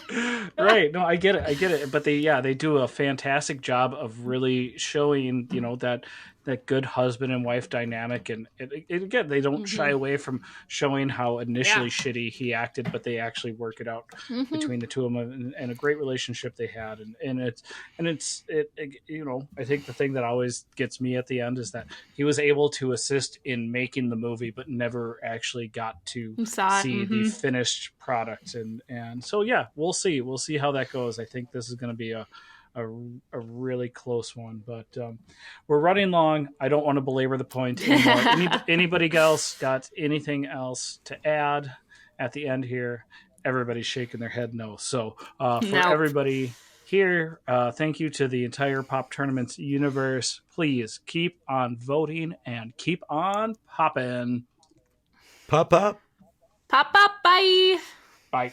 Right. No, I get it. But they do a fantastic job of really showing, that that good husband and wife dynamic, and again, they don't shy away from showing how initially shitty he acted, but they actually work it out between the two of them, and a great relationship they had, and it's you know, I think the thing that always gets me at the end is that he was able to assist in making the movie, but never actually got to see the finished product, and so yeah, we'll see how that goes. I think this is going to be a really close one, but we're running long. I don't want to belabor the point anymore. Anybody else got anything else to add at the end here? Everybody's shaking their head no. So for everybody here, thank you to the entire Pop Tournaments universe. Please keep on voting and keep on popping. Pop up. Pop up. Bye. Bye.